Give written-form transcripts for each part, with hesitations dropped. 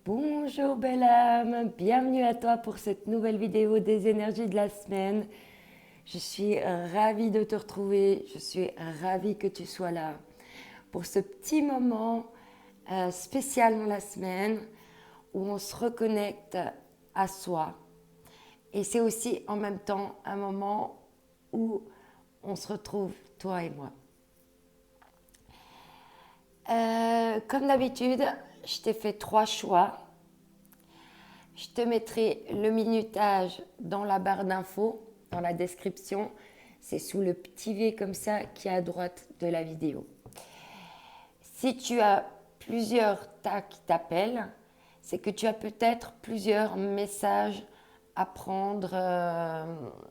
Bonjour belle âme, bienvenue à toi pour cette nouvelle vidéo des énergies de la semaine. Je suis ravie de te retrouver, je suis ravie que tu sois là pour ce petit moment spécial dans la semaine où on se reconnecte à soi. Et c'est aussi en même temps un moment où on se retrouve, toi et moi. Comme d'habitude, je t'ai fait 3 choix. Je te mettrai le minutage dans la barre d'infos, dans la description. C'est sous le petit V comme ça qui est à droite de la vidéo. Si tu as plusieurs tas qui t'appellent, c'est que tu as peut-être plusieurs messages à prendre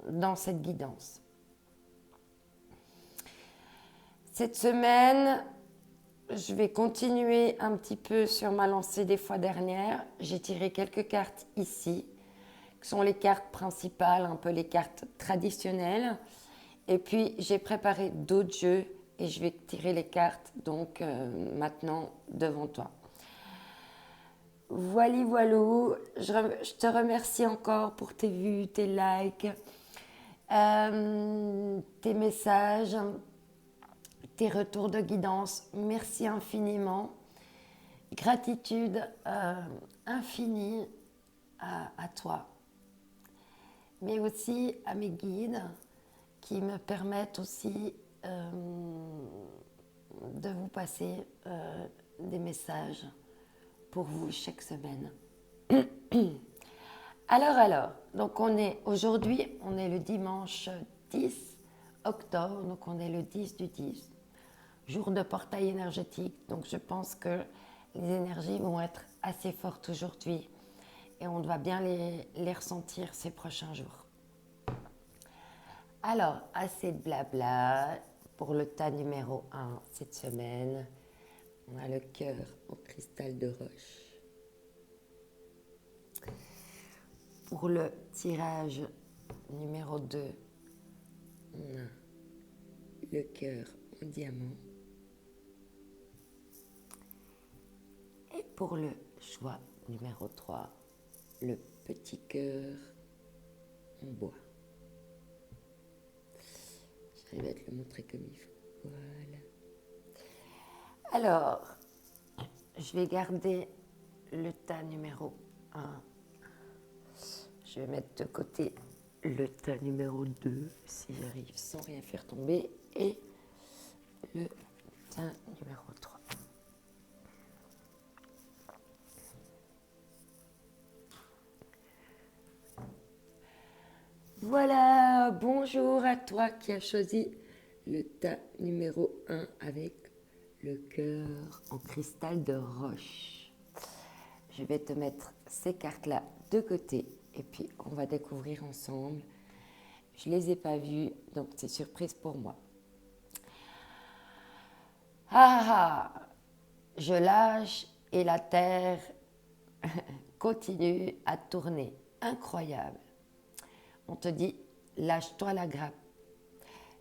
dans cette guidance. Cette semaine, je vais continuer un petit peu sur ma lancée des fois dernières. J'ai tiré quelques cartes ici, qui sont les cartes principales, un peu les cartes traditionnelles. Et puis, j'ai préparé d'autres jeux et je vais tirer les cartes donc maintenant devant toi. Voilou, je te remercie encore pour tes vues, tes likes, tes messages, tes retours de guidance. Merci infiniment. Gratitude infinie à toi, mais aussi à mes guides qui me permettent aussi de vous passer des messages pour vous chaque semaine. Alors, donc aujourd'hui, on est le dimanche 10 octobre, donc on est le 10 du 10, jour de portail énergétique, donc je pense que les énergies vont être assez fortes aujourd'hui et on va bien les ressentir ces prochains jours. Alors, assez de blabla pour le tas numéro 1 cette semaine. On a le cœur en cristal de roche. Pour le tirage numéro 2, on a le cœur en diamant. Et pour le choix numéro 3, le petit cœur en bois. J'arrive à te le montrer comme il faut. Voilà. Alors, je vais garder le tas numéro 1. Je vais mettre de côté le tas numéro 2, si j'arrive sans rien faire tomber, et le tas numéro 3. Voilà, bonjour à toi qui as choisi le tas numéro 1 avec le cœur en cristal de roche. Je vais te mettre ces cartes-là de côté et puis on va découvrir ensemble. Je ne les ai pas vues, donc c'est surprise pour moi. Je lâche et la terre continue à tourner. Incroyable. On te dit, lâche-toi la grappe.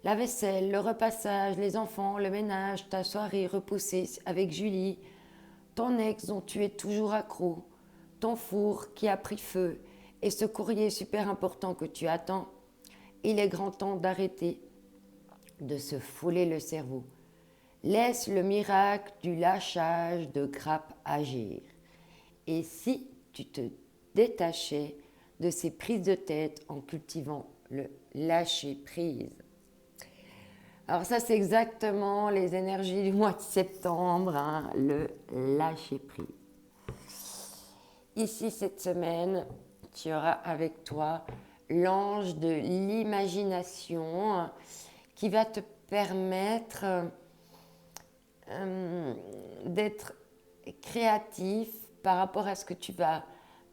La vaisselle, le repassage, les enfants, le ménage, ta soirée repoussée avec Julie, ton ex dont tu es toujours accro, ton four qui a pris feu et ce courrier super important que tu attends, il est grand temps d'arrêter de se fouler le cerveau. Laisse le miracle du lâchage de grappe agir. Et si tu te détachais de ces prises de tête en cultivant le lâcher-prise? Alors ça, c'est exactement les énergies du mois de septembre, hein, le lâcher-prise. Ici, cette semaine, tu auras avec toi l'ange de l'imagination qui va te permettre d'être créatif par rapport à ce que tu vas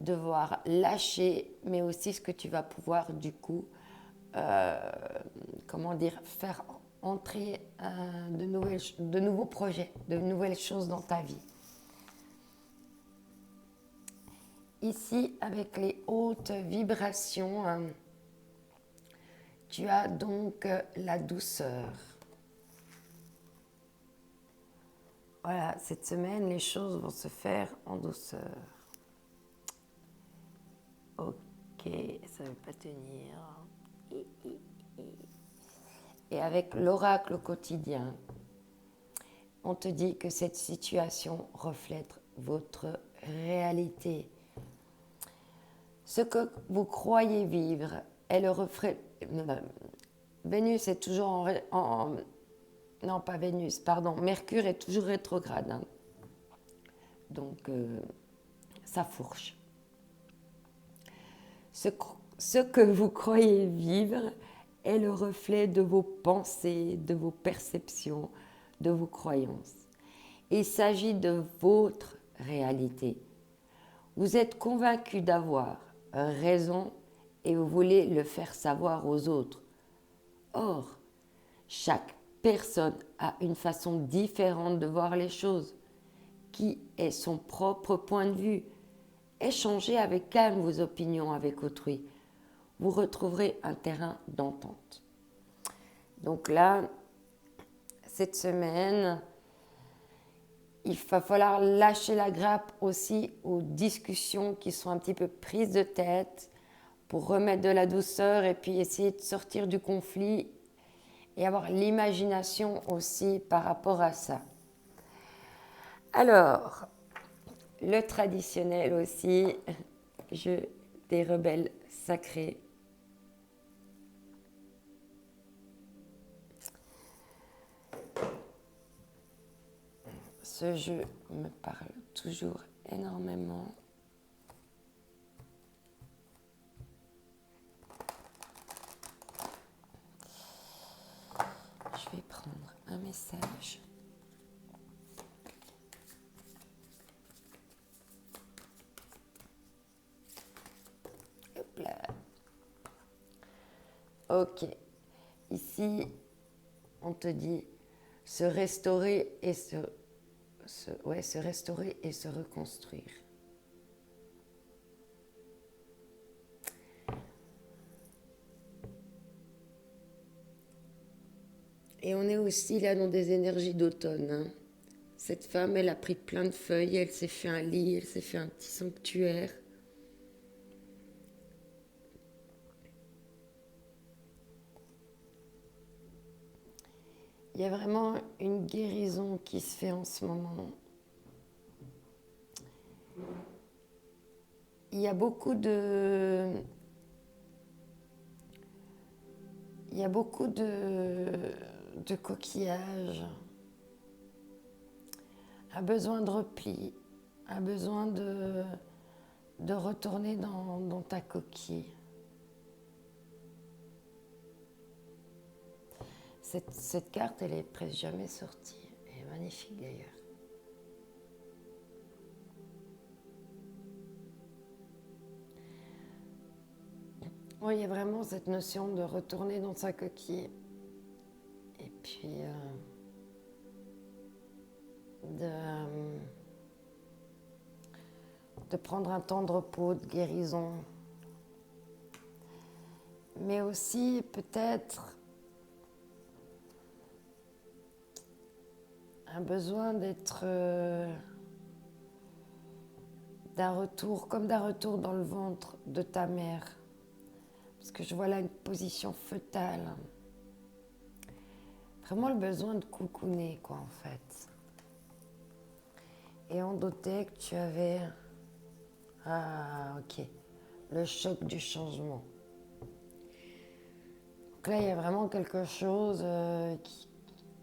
devoir lâcher, mais aussi ce que tu vas pouvoir du coup, faire entrer de nouveaux projets, de nouvelles choses dans ta vie. Ici, avec les hautes vibrations, tu as donc la douceur. Voilà, cette semaine, les choses vont se faire en douceur. Ok, ça ne veut pas tenir. Et avec l'oracle au quotidien, on te dit que cette situation reflète votre réalité. Ce que vous croyez vivre est le reflet. Vénus est toujours non, pas Vénus, pardon. Mercure est toujours rétrograde. Hein. Donc, ça fourche. Ce que vous croyez vivre est le reflet de vos pensées, de vos perceptions, de vos croyances. Il s'agit de votre réalité. Vous êtes convaincu d'avoir raison et vous voulez le faire savoir aux autres. Or, chaque personne a une façon différente de voir les choses, qui est son propre point de vue. Échangez avec calme vos opinions avec autrui. Vous retrouverez un terrain d'entente. Donc là, cette semaine, il va falloir lâcher la grappe aussi aux discussions qui sont un petit peu prises de tête pour remettre de la douceur et puis essayer de sortir du conflit et avoir l'imagination aussi par rapport à ça. Alors, le traditionnel aussi, jeu des rebelles sacrés. Ce jeu me parle toujours énormément. Je vais prendre un message. Hop là. Ok. Ici, on te dit se restaurer et se restaurer et se reconstruire. Et on est aussi là dans des énergies d'automne. Hein. Cette femme, elle a pris plein de feuilles, elle s'est fait un lit, elle s'est fait un petit sanctuaire. Il y a vraiment une guérison qui se fait en ce moment. Il y a beaucoup de coquillages, un besoin de repli, un besoin de retourner dans ta coquille. Cette carte, elle est presque jamais sortie. Elle est magnifique d'ailleurs. Oui, il y a vraiment cette notion de retourner dans sa coquille. Et puis de prendre un temps de repos, de guérison. Mais aussi peut-être un besoin d'être d'un retour dans le ventre de ta mère. Parce que je vois là une position fœtale. Vraiment le besoin de coucouner, quoi, en fait. Et on doutait que tu avais... Ah, ok. Le choc du changement. Donc là, il y a vraiment quelque chose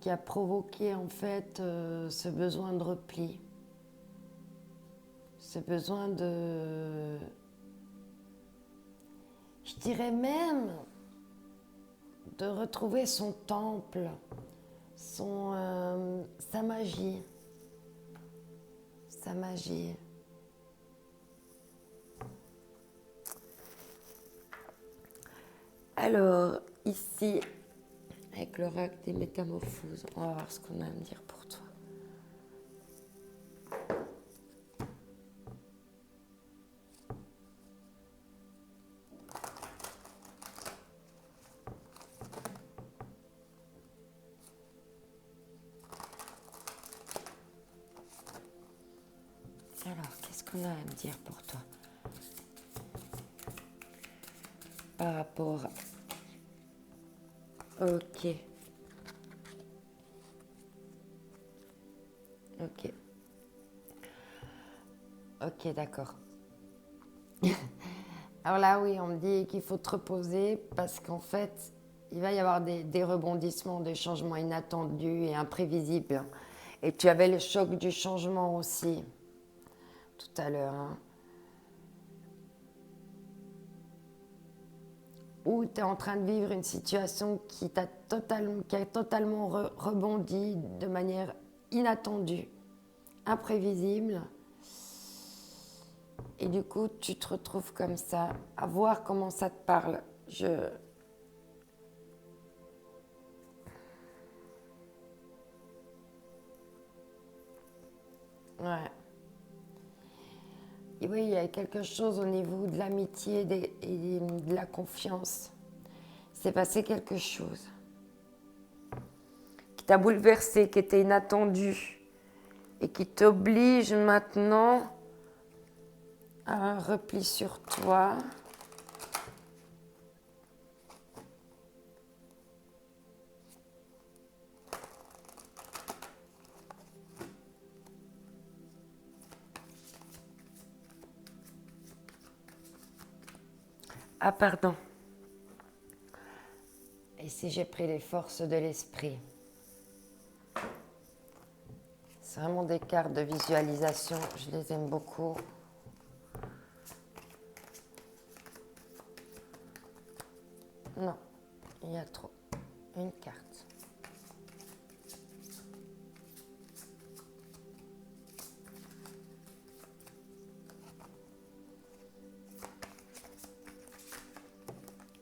qui a provoqué, en fait, ce besoin de repli. Ce besoin de... Je dirais même de retrouver son temple, sa magie. Sa magie. Alors, ici, avec l'oracle des métamorphoses, on va voir ce qu'on a à me dire pour toi. Alors, qu'est-ce qu'on a à me dire pour toi? par rapport. Ok. Ok. Ok, d'accord. Alors là, oui, on me dit qu'il faut te reposer parce qu'en fait, il va y avoir des rebondissements, des changements inattendus et imprévisibles. Et tu avais le choc du changement aussi, tout à l'heure. Hein. Où tu es en train de vivre une situation qui a totalement rebondi de manière inattendue, imprévisible. Et du coup, tu te retrouves comme ça, à voir comment ça te parle. Ouais. Et oui, il y a quelque chose au niveau de l'amitié et de la confiance. Il s'est passé quelque chose qui t'a bouleversé, qui était inattendu et qui t'oblige maintenant à un repli sur toi. Ah, pardon. Et si j'ai pris les forces de l'esprit? C'est vraiment des cartes de visualisation, je les aime beaucoup. Non, il y a trop. Une carte.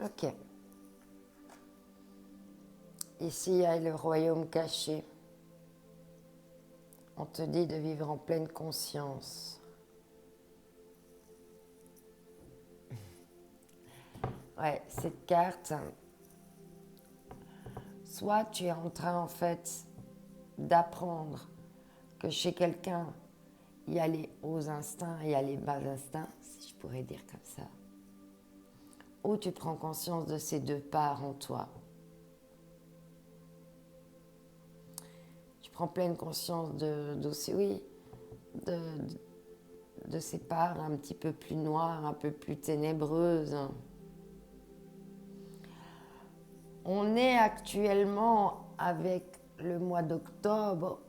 Ok. Ici, il y a le royaume caché. On te dit de vivre en pleine conscience. Ouais, cette carte, soit tu es en train en fait d'apprendre que chez quelqu'un, il y a les hauts instincts et il y a les bas instincts, si je pourrais dire comme ça. Ou tu prends conscience de ces deux parts en toi. Tu prends pleine conscience de ces parts un petit peu plus noires, un peu plus ténébreuses. On est actuellement avec le mois d'octobre,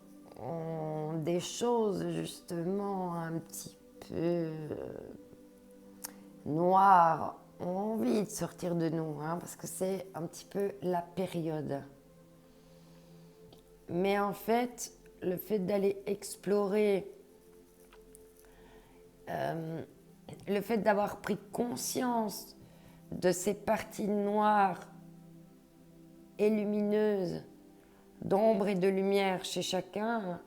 des choses justement un petit peu noires ont envie de sortir de nous, hein, parce que c'est un petit peu la période. Mais en fait, le fait d'aller explorer, le fait d'avoir pris conscience de ces parties noires et lumineuses, d'ombre et de lumière chez chacun,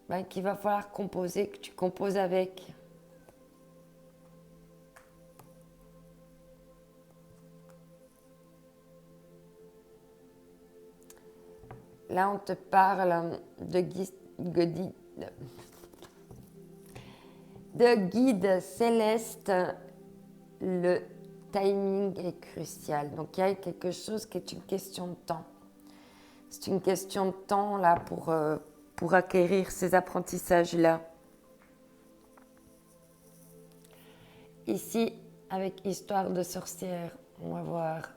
ben, qu'il va falloir composer, que tu composes avec. Là, on te parle de guide céleste. Le timing est crucial. Donc, il y a quelque chose qui est une question de temps. C'est une question de temps là pour acquérir ces apprentissages-là. Ici, avec Histoire de sorcière, on va voir.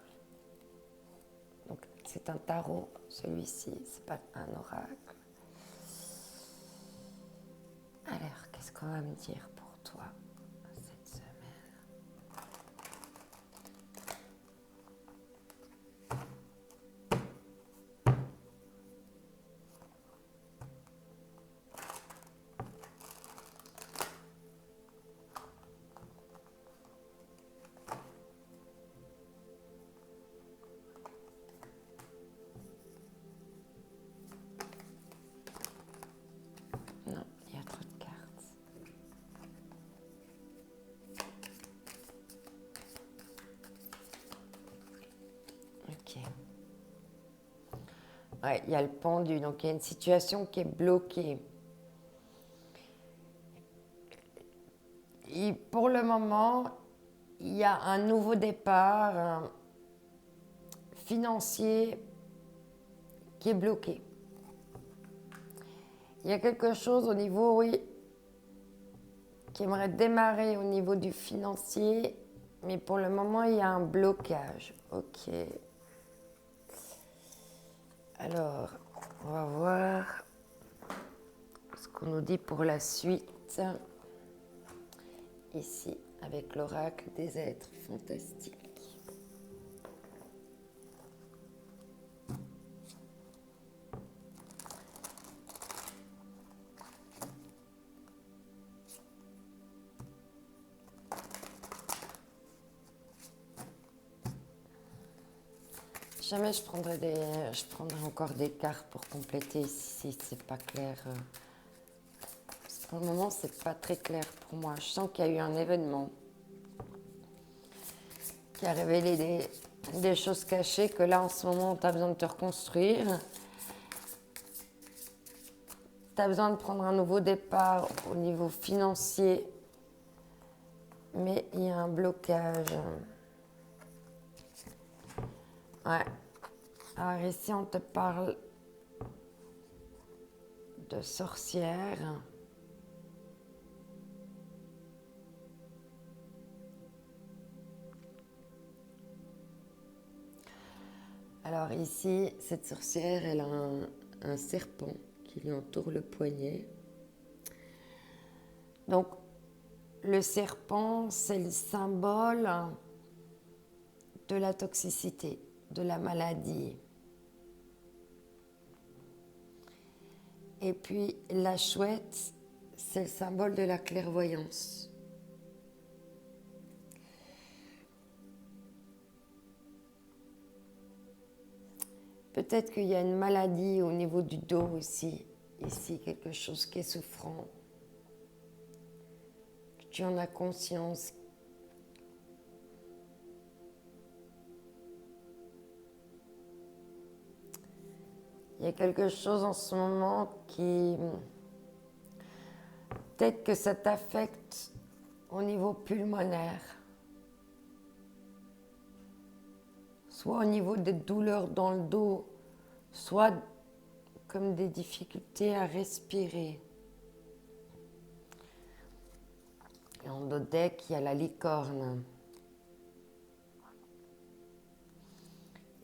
Donc, c'est un tarot, celui-ci, c'est pas un oracle. Alors, qu'est-ce qu'on va me dire pour toi cette semaine? Non, il y a trop de cartes. Ok. Ouais, il y a le pendu, donc il y a une situation qui est bloquée. Et pour le moment, il y a un nouveau départ financier qui est bloqué. Il y a quelque chose au niveau, oui, qui aimerait démarrer au niveau du financier, mais pour le moment, il y a un blocage. Ok. Alors, on va voir ce qu'on nous dit pour la suite. Ici, avec l'oracle des êtres fantastiques. Jamais je prendrai encore des cartes pour compléter si c'est pas clair. Parce que pour le moment, c'est pas très clair pour moi. Je sens qu'il y a eu un événement qui a révélé des choses cachées que là, en ce moment, tu as besoin de te reconstruire. Tu as besoin de prendre un nouveau départ au niveau financier. Mais il y a un blocage. Ouais. Alors ici, on te parle de sorcière. Alors ici, cette sorcière, elle a un serpent qui lui entoure le poignet. Donc, le serpent, c'est le symbole de la toxicité, de la maladie. Et puis, la chouette, c'est le symbole de la clairvoyance. Peut-être qu'il y a une maladie au niveau du dos aussi. Ici, quelque chose qui est souffrant. Que tu en as conscience. Il y a quelque chose en ce moment qui... Peut-être que ça t'affecte au niveau pulmonaire. Soit au niveau des douleurs dans le dos, soit comme des difficultés à respirer. Et en deck, il y a la licorne.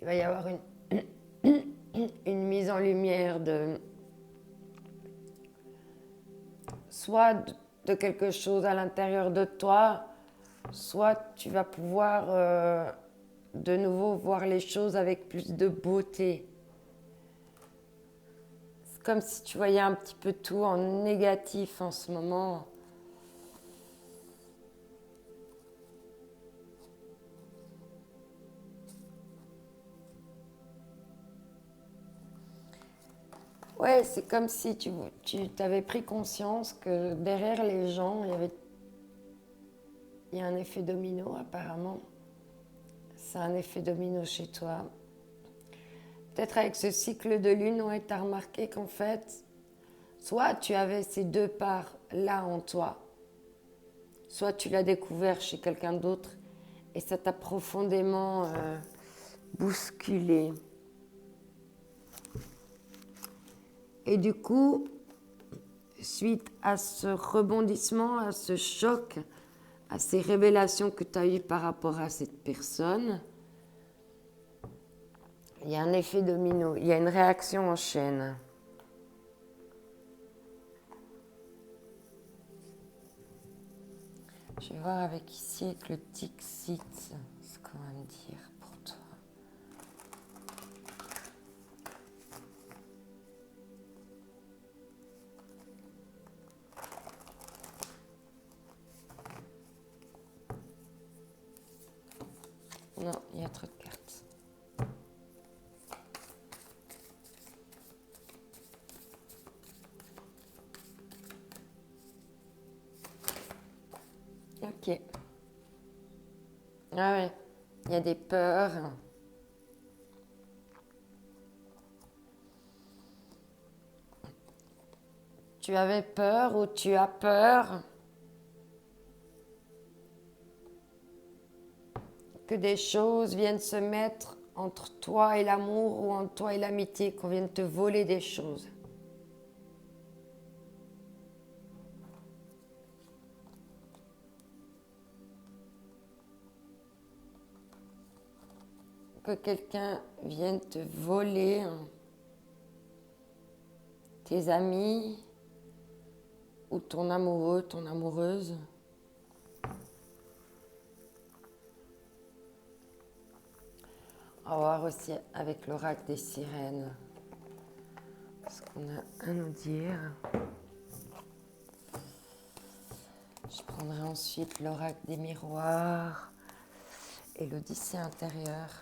Il va y avoir une mise en lumière soit de quelque chose à l'intérieur de toi, soit tu vas pouvoir de nouveau voir les choses avec plus de beauté. C'est comme si tu voyais un petit peu tout en négatif en ce moment. Ouais, c'est comme si tu t'avais pris conscience que derrière les gens, il y a un effet domino apparemment. C'est un effet domino chez toi. Peut-être avec ce cycle de lune, ouais, tu as remarqué qu'en fait, soit tu avais ces deux parts là en toi, soit tu l'as découvert chez quelqu'un d'autre et ça t'a profondément bousculé. Et du coup, suite à ce rebondissement, à ce choc, à ces révélations que tu as eues par rapport à cette personne, il y a un effet domino, il y a une réaction en chaîne. Je vais voir avec ici, avec le Dixit, ce qu'on va me dire pour toi. Non, il y a trop de cartes. Ok. Ah ouais, il y a des peurs. Tu avais peur ou tu as peur que des choses viennent se mettre entre toi et l'amour ou entre toi et l'amitié, qu'on vienne te voler des choses. Que quelqu'un vienne te voler tes amis ou ton amoureux, ton amoureuse. On va voir aussi avec l'oracle des sirènes ce qu'on a à nous dire. Je prendrai ensuite l'oracle des miroirs et l'Odyssée intérieure.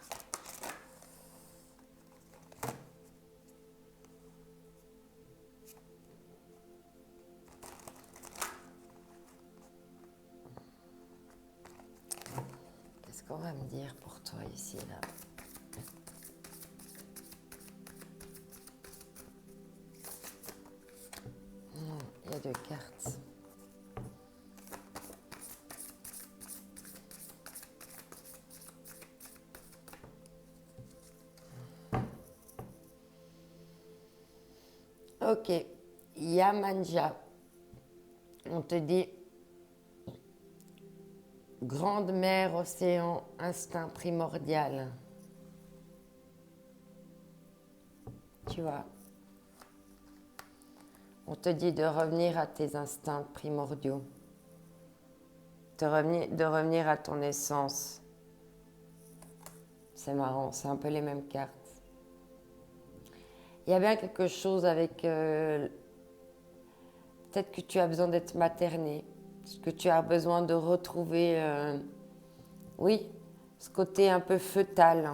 Qu'est-ce qu'on va me dire pour toi ici, là? Il y a 2 cartes. Ok, Yamanja, on te dit grande mer, océan, instinct primordial. Tu vois, on te dit de revenir à tes instincts primordiaux, de revenir à ton essence. C'est marrant, c'est un peu les mêmes cartes. Il y a bien quelque chose avec... peut-être que tu as besoin d'être materné, que tu as besoin de retrouver... oui, ce côté un peu fœtal.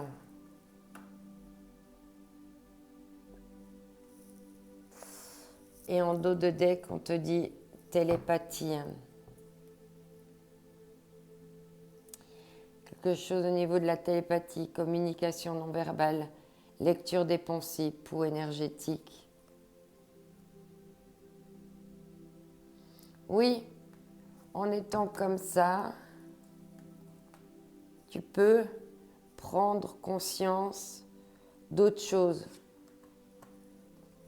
Et en dos de deck, on te dit télépathie. Quelque chose au niveau de la télépathie, communication non verbale, lecture des pensées, pouls énergétique. Oui, en étant comme ça, tu peux prendre conscience d'autres choses.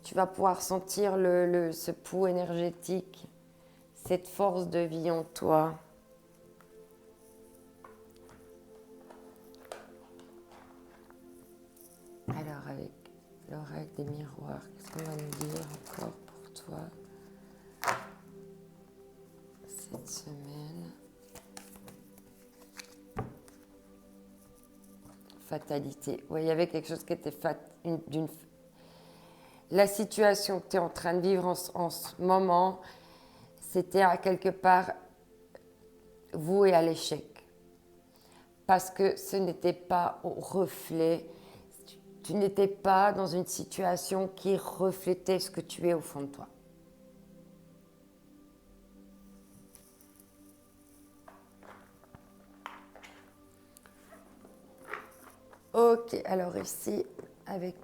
Tu vas pouvoir sentir ce pouls énergétique, cette force de vie en toi. Alors avec l'oracle des miroirs, qu'est-ce qu'on va nous dire encore pour toi cette semaine? Fatalité. Oui, il y avait quelque chose qui était la situation que tu es en train de vivre en ce moment, c'était à quelque part voué à l'échec. Parce que ce n'était pas au reflet, tu n'étais pas dans une situation qui reflétait ce que tu es au fond de toi. Ok, alors ici, avec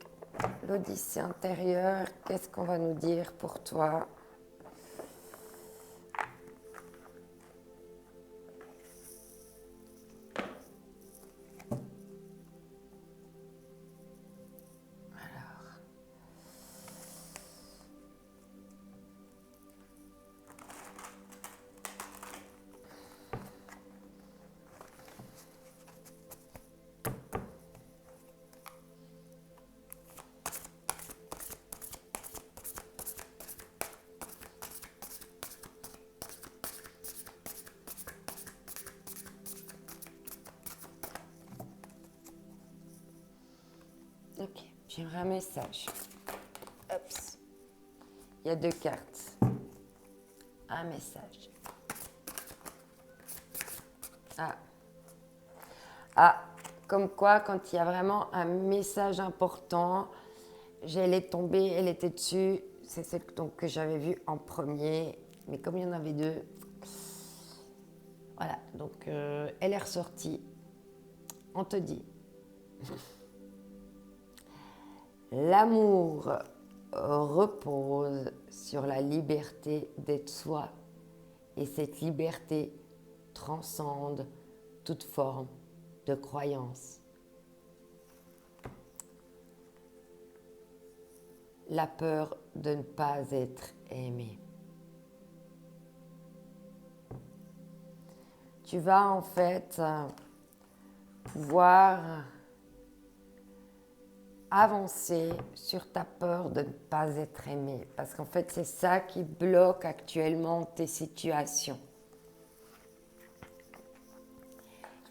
l'Odyssée intérieure, qu'est-ce qu'on va nous dire pour toi? Ok, j'aimerais un message. Oups. Il y a 2 cartes. Un message. Ah, comme quoi, quand il y a vraiment un message important, elle est tombée, elle était dessus. C'est celle que j'avais vue en premier. Mais comme il y en avait 2, voilà. Donc, elle est ressortie. On te dit. L'amour repose sur la liberté d'être soi. Et cette liberté transcende toute forme de croyances. La peur de ne pas être aimé. Tu vas en fait pouvoir avancer sur ta peur de ne pas être aimé. Parce qu'en fait, c'est ça qui bloque actuellement tes situations.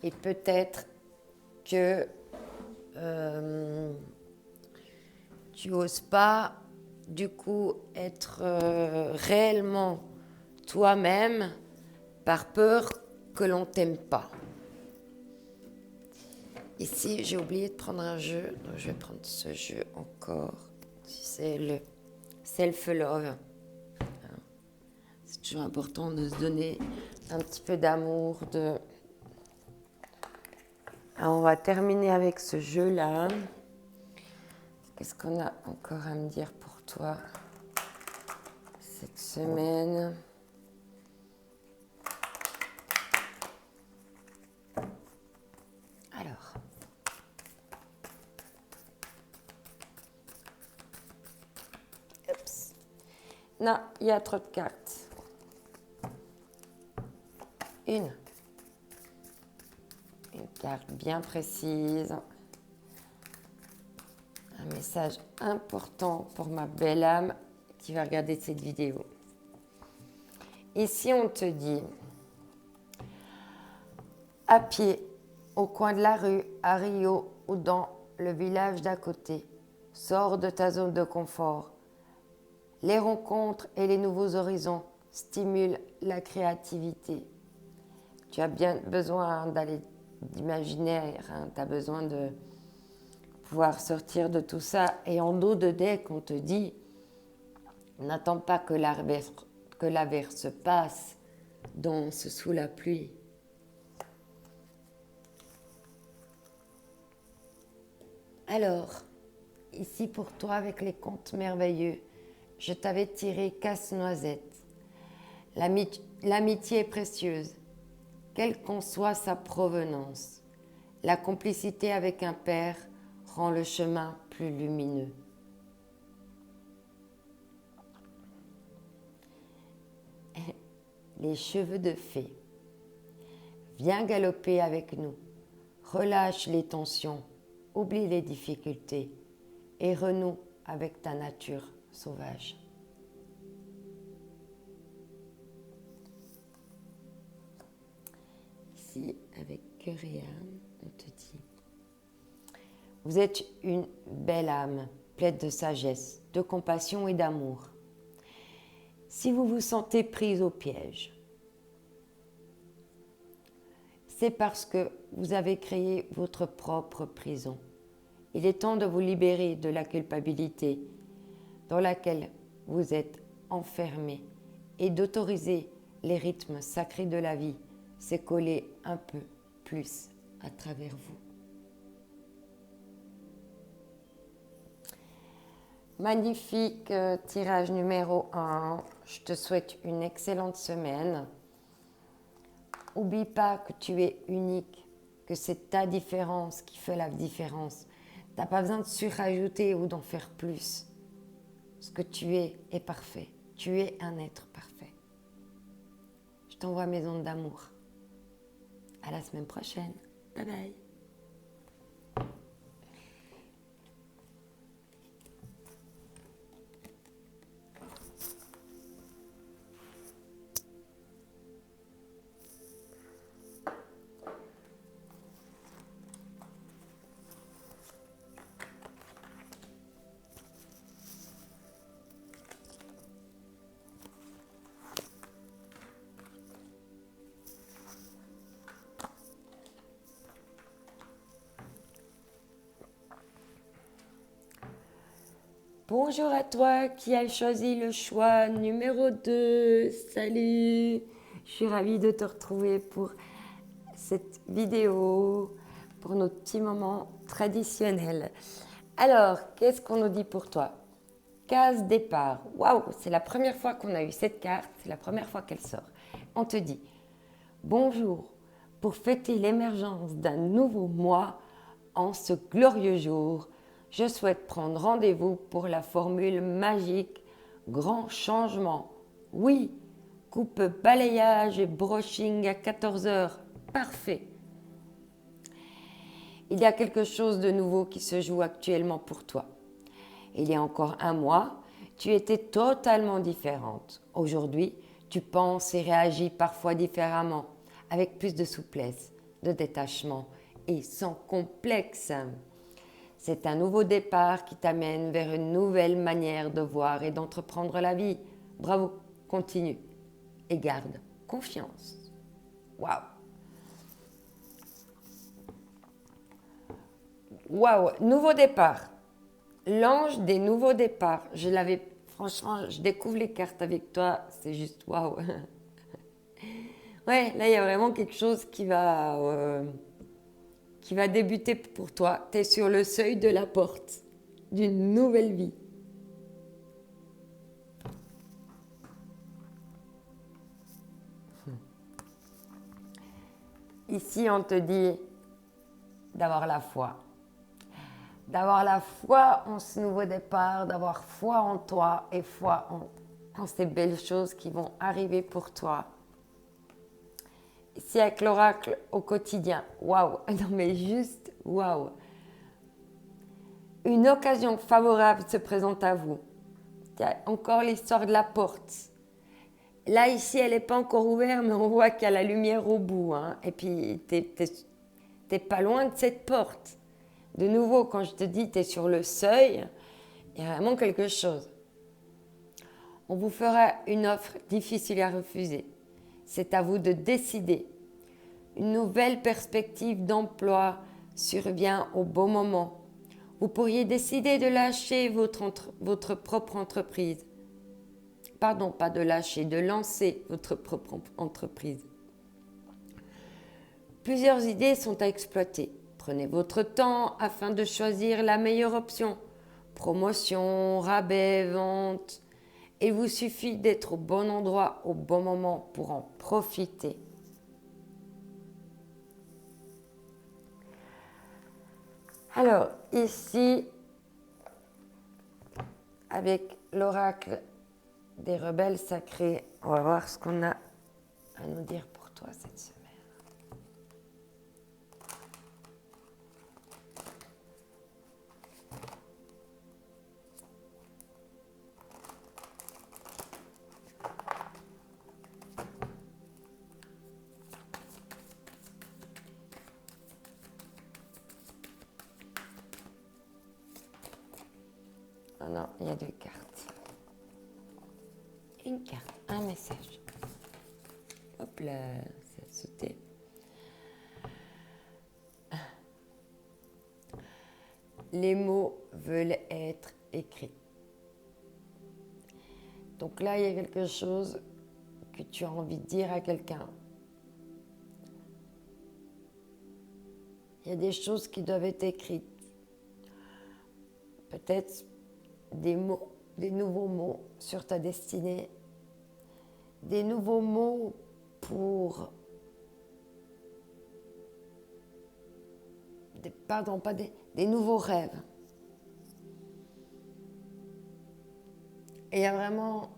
Et peut-être que tu n'oses pas, du coup, être réellement toi-même par peur que l'on t'aime pas. Ici, j'ai oublié de prendre un jeu, donc je vais prendre ce jeu encore. C'est le self-love. C'est toujours important de se donner un petit peu d'amour. Alors, on va terminer avec ce jeu-là. Qu'est-ce qu'on a encore à me dire pour toi cette semaine ? Alors, oups. Non, il y a trop de cartes. Une carte bien précise. Un message important pour ma belle âme qui va regarder cette vidéo. Ici, on te dit, à pied, au coin de la rue, à Rio ou dans le village d'à côté, sors de ta zone de confort. Les rencontres et les nouveaux horizons stimulent la créativité. Tu as bien besoin d'imaginaire, hein, tu as besoin de pouvoir sortir de tout ça. Et en dos de deck, on te dit, n'attends pas que l'averse passe, danse sous la pluie. Alors, ici pour toi avec les contes merveilleux, je t'avais tiré Casse-Noisette. L'amitié est précieuse, quelle qu'en soit sa provenance. La complicité avec un père rend le chemin plus lumineux. Les cheveux de fée. Viens galoper avec nous, relâche les tensions, oublie les difficultés et renoue avec ta nature sauvage. Ici, avec cœur et âme, on te dit, vous êtes une belle âme, pleine de sagesse, de compassion et d'amour. Si vous vous sentez prise au piège, c'est parce que vous avez créé votre propre prison. Il est temps de vous libérer de la culpabilité dans laquelle vous êtes enfermé et d'autoriser les rythmes sacrés de la vie s'écouler un peu plus à travers vous. Magnifique tirage numéro 1. Je te souhaite une excellente semaine. N'oublie pas que tu es unique, que c'est ta différence qui fait la différence. Tu n'as pas besoin de surajouter ou d'en faire plus. Ce que tu es est parfait. Tu es un être parfait. Je t'envoie mes ondes d'amour. À la semaine prochaine. Bye bye. Bonjour à toi qui as choisi le choix numéro 2. Salut, je suis ravie de te retrouver pour cette vidéo, pour notre petit moment traditionnel. Alors, qu'est-ce qu'on nous dit pour toi? Case départ. Waouh, c'est la première fois qu'on a eu cette carte, c'est la première fois qu'elle sort. On te dit, bonjour, pour fêter l'émergence d'un nouveau mois en ce glorieux jour, je souhaite prendre rendez-vous pour la formule magique grand changement. Oui, coupe balayage et brushing à 14 heures. Parfait. Il y a quelque chose de nouveau qui se joue actuellement pour toi. Il y a encore un mois, tu étais totalement différente. Aujourd'hui, tu penses et réagis parfois différemment, avec plus de souplesse, de détachement et sans complexe. C'est un nouveau départ qui t'amène vers une nouvelle manière de voir et d'entreprendre la vie. Bravo, continue et garde confiance. Waouh! Waouh! Nouveau départ. L'ange des nouveaux départs. Franchement, je découvre les cartes avec toi, c'est juste waouh! Ouais, là il y a vraiment quelque chose qui va débuter pour toi. Tu es sur le seuil de la porte d'une nouvelle vie. Ici, on te dit d'avoir la foi. D'avoir la foi en ce nouveau départ, d'avoir foi en toi et foi en ces belles choses qui vont arriver pour toi. Ici, avec l'oracle au quotidien. Waouh! Non mais juste waouh! Une occasion favorable se présente à vous. Il y a encore l'histoire de la porte. Là, ici, elle n'est pas encore ouverte, mais on voit qu'il y a la lumière au bout. Hein. Et puis, t'es pas loin de cette porte. De nouveau, quand je te dis tu es sur le seuil, il y a vraiment quelque chose. On vous fera une offre difficile à refuser. C'est à vous de décider. Une nouvelle perspective d'emploi survient au bon moment. Vous pourriez décider de lâcher votre propre entreprise. Pardon, pas de lâcher, de lancer votre propre entreprise. Plusieurs idées sont à exploiter. Prenez votre temps afin de choisir la meilleure option. Promotion, rabais, vente. Il vous suffit d'être au bon endroit au bon moment pour en profiter. Alors, ici, avec l'oracle des rebelles sacrés, on va voir ce qu'on a à nous dire pour toi cette semaine. Oh non, il y a deux cartes. Une carte, un message. Hop là, ça a sauté. Les mots veulent être écrits. Donc là, il y a quelque chose que tu as envie de dire à quelqu'un. Il y a des choses qui doivent être écrites. Peut-être des mots, des nouveaux mots sur ta destinée, des nouveaux mots pour... des nouveaux rêves. Et il y a vraiment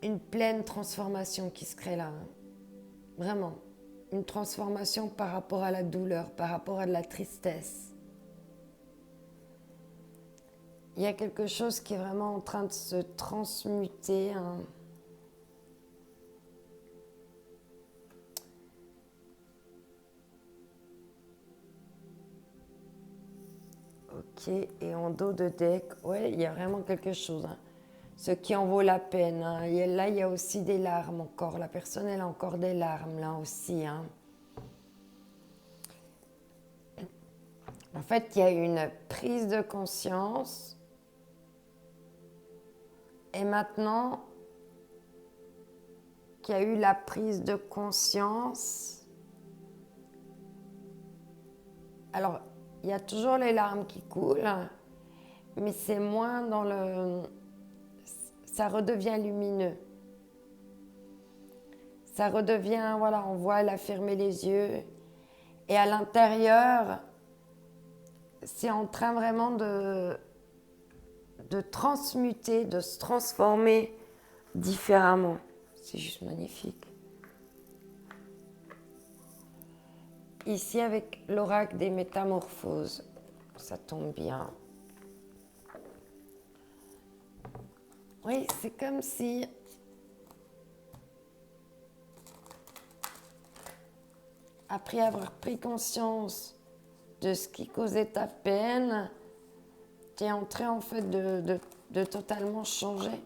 une pleine transformation qui se crée là. Hein. Vraiment. Une transformation par rapport à la douleur, par rapport à de la tristesse. Il y a quelque chose qui est vraiment en train de se transmuter. Hein. Ok, et en dos de deck, ouais, il y a vraiment quelque chose. Hein. Ce qui en vaut la peine. Hein. Et là, il y a aussi des larmes encore. La personne, elle a encore des larmes là aussi. Hein. En fait, il y a une prise de conscience. Et maintenant qu'il y a eu la prise de conscience, alors il y a toujours les larmes qui coulent, mais c'est moins dans le... ça redevient lumineux. ça redevient, voilà, on voit, elle a fermé les yeux. Et à l'intérieur, c'est en train vraiment de transmuter, de se transformer différemment. C'est juste magnifique. Ici, avec l'oracle des métamorphoses, ça tombe bien. Oui, c'est comme si après avoir pris conscience de ce qui causait ta peine, tu es en train en fait de totalement changer.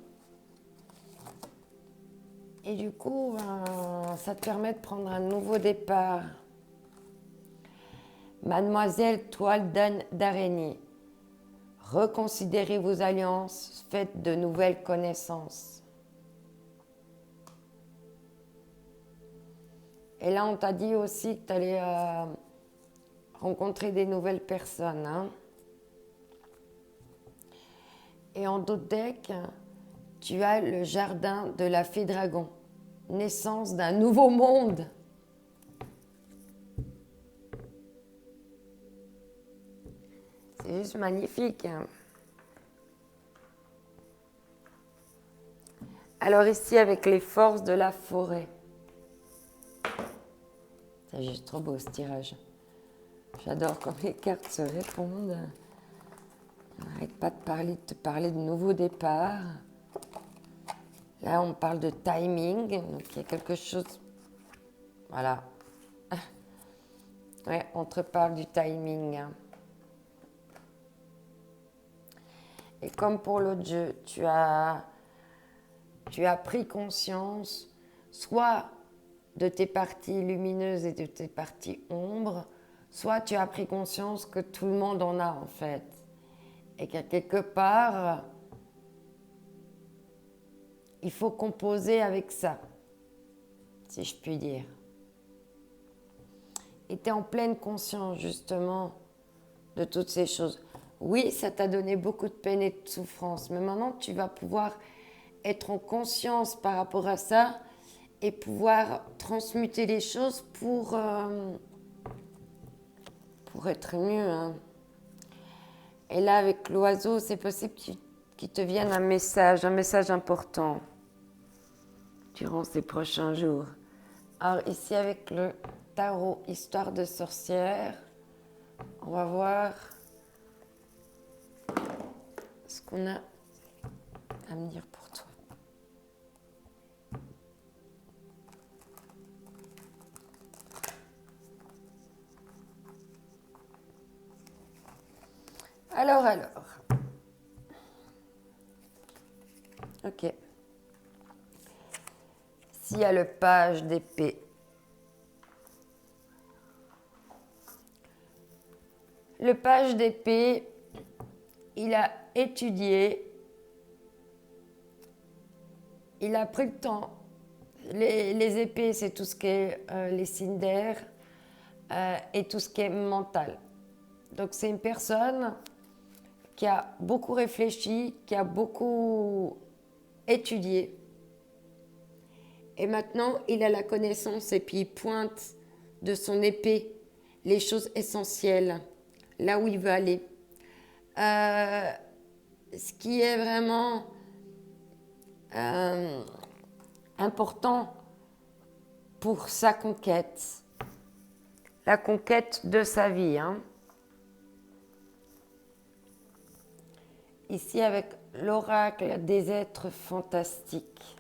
Et du coup, ça te permet de prendre un nouveau départ. Mademoiselle Toile d'araignée, reconsidérez vos alliances, faites de nouvelles connaissances. Et là, on t'a dit aussi que tu allais rencontrer des nouvelles personnes. Hein. Et en d'autres decks, tu as le jardin de la fée dragon, naissance d'un nouveau monde. C'est juste magnifique. Hein. Alors ici, avec les forces de la forêt. C'est juste trop beau ce tirage. J'adore quand les cartes se répondent. On n'arrête pas de te parler de nouveaux départs. Là, on parle de timing. Donc, il y a quelque chose... Voilà. Ouais, on te parle du timing. Hein. Et comme pour l'autre jeu, tu as pris conscience, soit de tes parties lumineuses et de tes parties ombres, soit tu as pris conscience que tout le monde en a en fait. Et qu'à quelque part, il faut composer avec ça, si je puis dire. Et tu es en pleine conscience justement de toutes ces choses. Oui, ça t'a donné beaucoup de peine et de souffrance, mais maintenant tu vas pouvoir être en conscience par rapport à ça et pouvoir transmuter les choses pour être mieux. Hein. Et là, avec l'oiseau, c'est possible qu'il te vienne un message important durant ces prochains jours. Alors ici, avec le tarot Histoire de sorcière, on va voir ce qu'on a à me dire pour toi. Alors. Ok. S'il y a le page d'épée. Le page d'épée, il a étudié, il a pris le temps. Les épées, c'est tout ce qui est les signes d'air et tout ce qui est mental. Donc c'est une personne qui a beaucoup réfléchi, qui a beaucoup étudié. Et maintenant, il a la connaissance et puis il pointe de son épée les choses essentielles, là où il veut aller. Ce qui est vraiment important pour sa conquête, la conquête de sa vie. Hein. Ici, avec l'oracle des êtres fantastiques.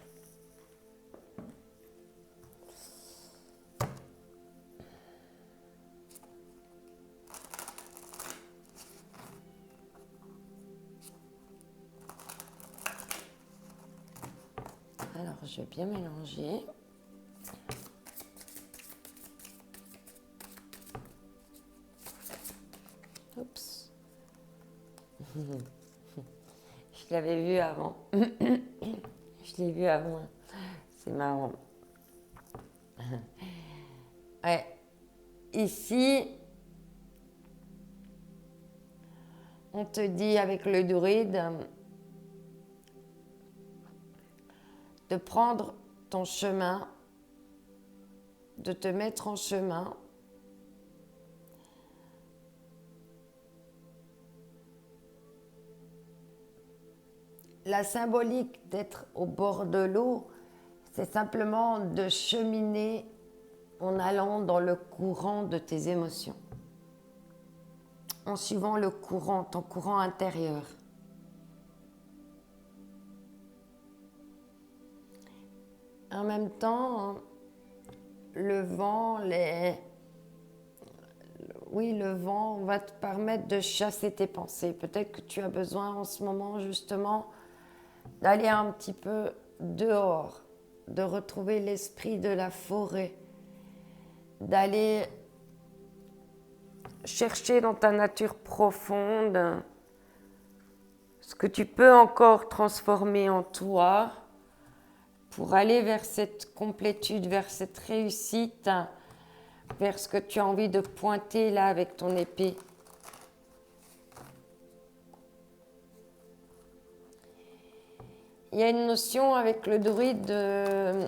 Alors, je vais bien mélanger. Oups. Je l'avais vu avant. Je l'ai vu avant. C'est marrant. Ouais. Ici, on te dit avec le druide de prendre ton chemin de te mettre en chemin. La symbolique d'être au bord de l'eau, c'est simplement de cheminer en allant dans le courant de tes émotions, en suivant le courant, ton courant intérieur. En même temps, le vent, le vent va te permettre de chasser tes pensées. Peut-être que tu as besoin en ce moment justement d'aller un petit peu dehors, de retrouver l'esprit de la forêt, d'aller chercher dans ta nature profonde ce que tu peux encore transformer en toi pour aller vers cette complétude, vers cette réussite, vers ce que tu as envie de pointer là avec ton épée. Il y a une notion avec le druide de,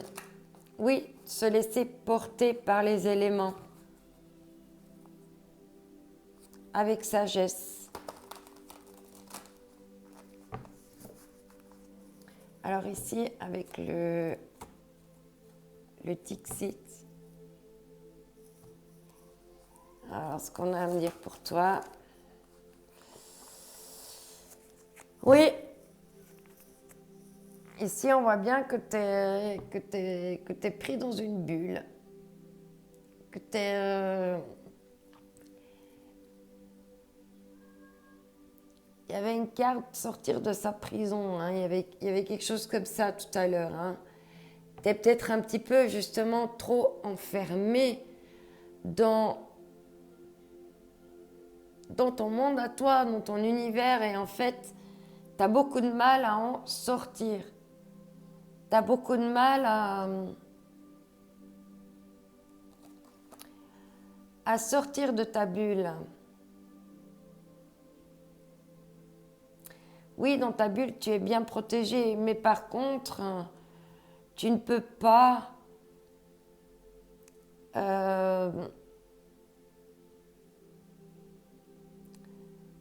se laisser porter par les éléments, avec sagesse. Alors ici, avec le Dixit, alors ce qu'on a à me dire pour toi, oui, ici on voit bien que t'es pris dans une bulle, que il y avait une carte sortir de sa prison, hein. Il y avait quelque chose comme ça tout à l'heure. Hein. Tu es peut-être un petit peu justement trop enfermé dans ton monde à toi, dans ton univers, et en fait, tu as beaucoup de mal à en sortir. Tu as beaucoup de mal à sortir de ta bulle. Oui, dans ta bulle, tu es bien protégé, mais par contre, tu ne peux pas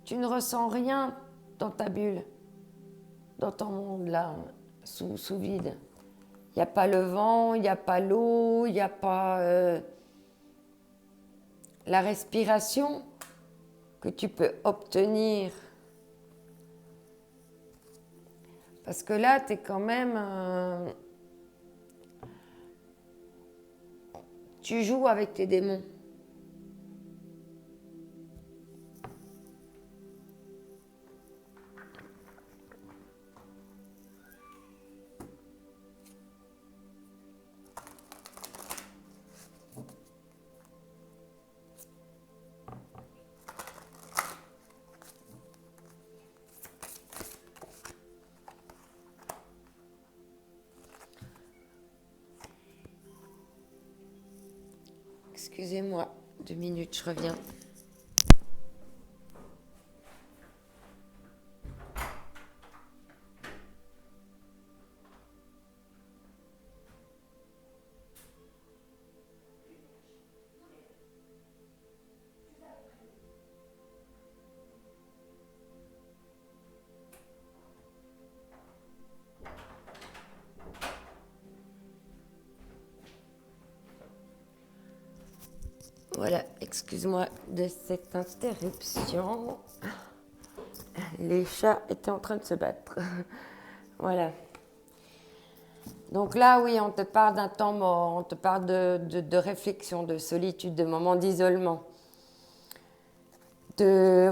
tu ne ressens rien dans ta bulle, dans ton monde là, sous vide. Il n'y a pas le vent, il n'y a pas l'eau, il n'y a pas la respiration que tu peux obtenir. Parce que là, tu es quand même... tu joues avec tes démons. Excusez-moi, 2 minutes, je reviens. Voilà, excuse-moi de cette interruption. Les chats étaient en train de se battre. Voilà. Donc là, oui, on te parle d'un temps mort, on te parle de réflexion, de solitude, de moments d'isolement. De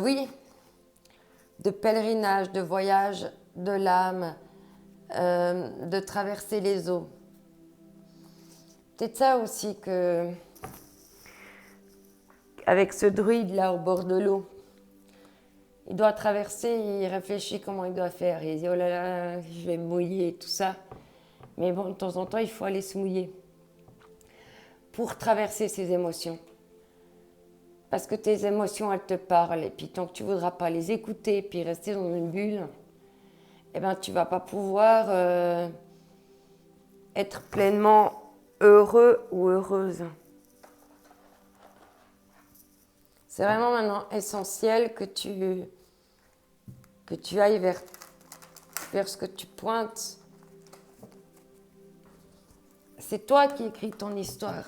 pèlerinage, de voyage de l'âme, de traverser les eaux. Peut-être ça aussi que, avec ce druide là au bord de l'eau, il doit traverser, il réfléchit comment il doit faire. Il dit oh là là, je vais me mouiller, tout ça. Mais bon, de temps en temps, il faut aller se mouiller pour traverser ses émotions. Parce que tes émotions, elles te parlent. Et puis tant que tu ne voudras pas les écouter, puis rester dans une bulle, eh ben, tu ne vas pas pouvoir être pleinement heureux ou heureuse. C'est vraiment maintenant essentiel que tu ailles vers ce que tu pointes. C'est toi qui écris ton histoire.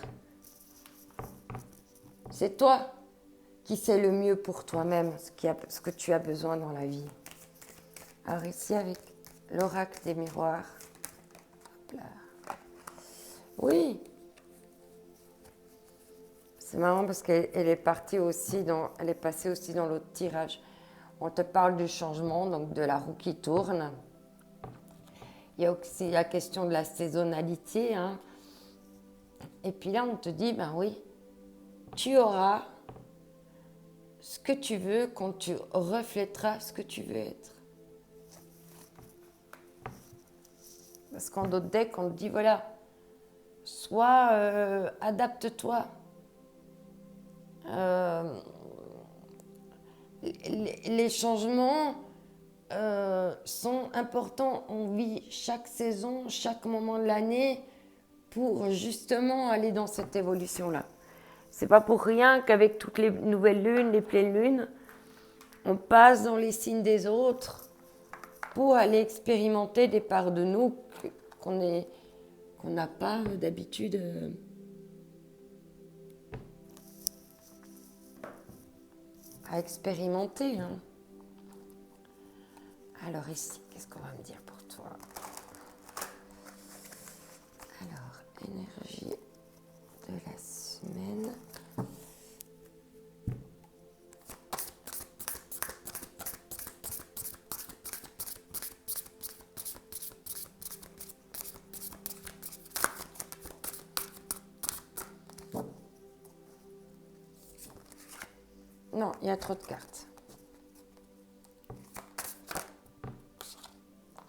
C'est toi qui sais le mieux pour toi-même ce que tu as besoin dans la vie. Alors ici, avec l'oracle des miroirs. Hop là. Oui. C'est marrant parce qu'elle est partie aussi elle est passée aussi dans l'autre tirage. On te parle du changement, donc de la roue qui tourne. Il y a aussi la question de la saisonnalité. Hein. Et puis là, on te dit, ben oui, tu auras ce que tu veux quand tu reflèteras ce que tu veux être. Parce qu'en d'autres decks, on te dit, voilà, soit adapte-toi. Les changements sont importants. On vit chaque saison, chaque moment de l'année pour justement aller dans cette évolution-là. C'est pas pour rien qu'avec toutes les nouvelles lunes, les pleines lunes, on passe dans les signes des autres pour aller expérimenter des parts de nous qu'on n'a pas d'habitude à expérimenter. Hein. Alors ici, qu'est-ce qu'on va me dire pour toi? Alors, énergie de la semaine. Non, il y a trop de cartes.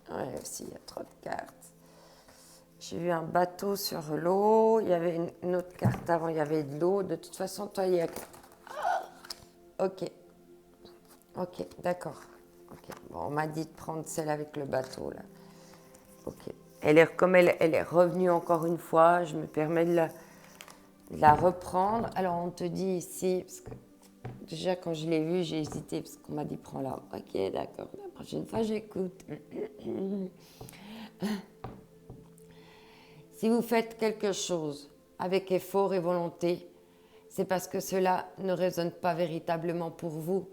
Oui, aussi, il y a trop de cartes. J'ai vu un bateau sur l'eau. Il y avait une autre carte avant, il y avait de l'eau. De toute façon, toi, il y a... Ok. Ok, d'accord. Okay. Bon, on m'a dit de prendre celle avec le bateau, là. Ok. Comme elle est revenue encore une fois, je me permets de la reprendre. Alors, on te dit ici... Parce que déjà, quand je l'ai vue, j'ai hésité parce qu'on m'a dit prends-la. Ok, d'accord. La prochaine fois, j'écoute. Si vous faites quelque chose avec effort et volonté, c'est parce que cela ne résonne pas véritablement pour vous.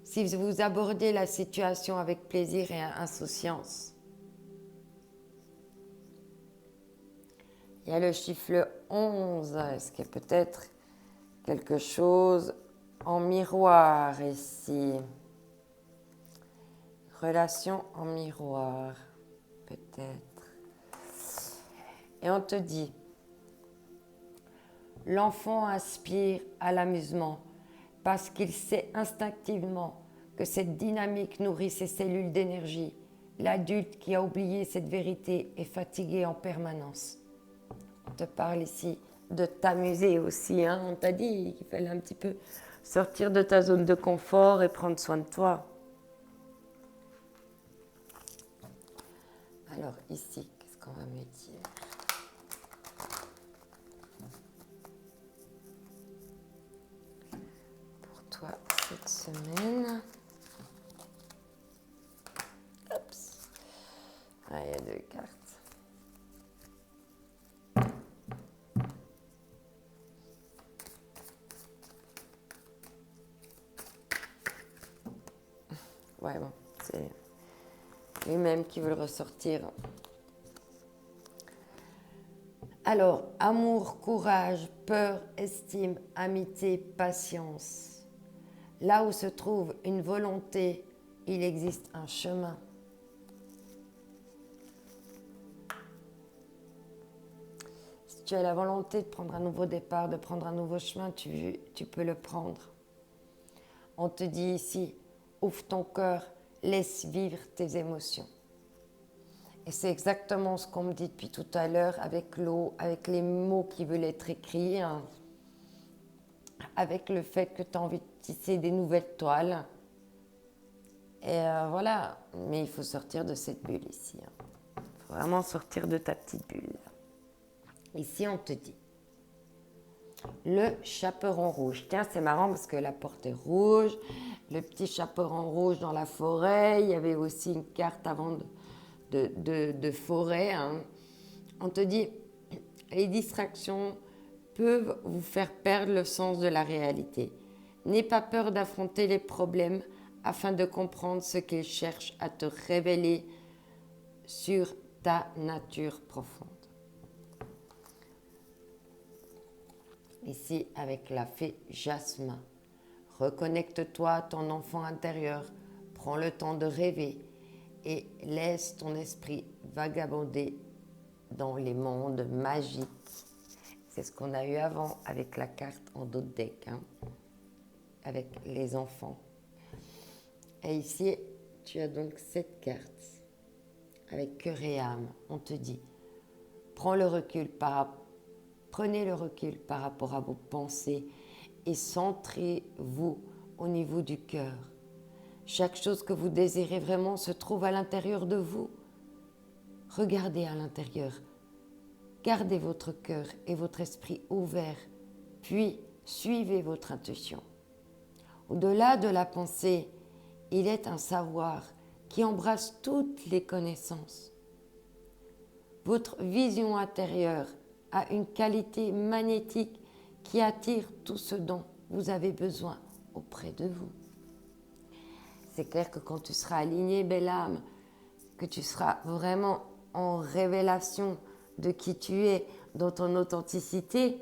Si vous abordez la situation avec plaisir et insouciance. Il y a le chiffre 11. Est-ce qu'il y a peut-être quelque chose en miroir ici? Relation en miroir, peut-être. Et on te dit, l'enfant aspire à l'amusement parce qu'il sait instinctivement que cette dynamique nourrit ses cellules d'énergie. L'adulte qui a oublié cette vérité est fatigué en permanence. On te parle ici de t'amuser aussi. Hein. On t'a dit qu'il fallait un petit peu sortir de ta zone de confort et prendre soin de toi. Alors ici, qu'est-ce qu'on va me dire? Pour toi, cette semaine. Oups. Ah, il y a deux cartes. Ouais, bon, c'est lui-même qui veut le ressortir. Alors, amour, courage, peur, estime, amitié, patience. Là où se trouve une volonté, il existe un chemin. Si tu as la volonté de prendre un nouveau départ, de prendre un nouveau chemin, tu peux le prendre. On te dit ici, ouvre ton cœur, laisse vivre tes émotions. Et c'est exactement ce qu'on me dit depuis tout à l'heure avec l'eau, avec les mots qui veulent être écrits, hein, avec le fait que tu as envie de tisser des nouvelles toiles. Et voilà, mais il faut sortir de cette bulle ici. Hein. Il faut vraiment sortir de ta petite bulle. Ici, on te dit, le chaperon rouge. Tiens, c'est marrant parce que la porte est rouge, le petit chaperon rouge dans la forêt, il y avait aussi une carte avant de forêt. Hein. On te dit, les distractions peuvent vous faire perdre le sens de la réalité. N'aie pas peur d'affronter les problèmes afin de comprendre ce qu'ils cherchent à te révéler sur ta nature profonde. Ici, avec la fée Jasmin, reconnecte-toi à ton enfant intérieur, prends le temps de rêver et laisse ton esprit vagabonder dans les mondes magiques. C'est ce qu'on a eu avant avec la carte en dos de deck, hein, avec les enfants. Et ici, tu as donc cette carte avec cœur et âme. On te dit, prenez le recul par rapport à vos pensées et centrez-vous au niveau du cœur. Chaque chose que vous désirez vraiment se trouve à l'intérieur de vous. Regardez à l'intérieur. Gardez votre cœur et votre esprit ouverts, puis suivez votre intuition. Au-delà de la pensée, il est un savoir qui embrasse toutes les connaissances. Votre vision intérieure a une qualité magnétique qui attire tout ce dont vous avez besoin auprès de vous. C'est clair que quand tu seras aligné, belle âme, que tu seras vraiment en révélation de qui tu es, dans ton authenticité,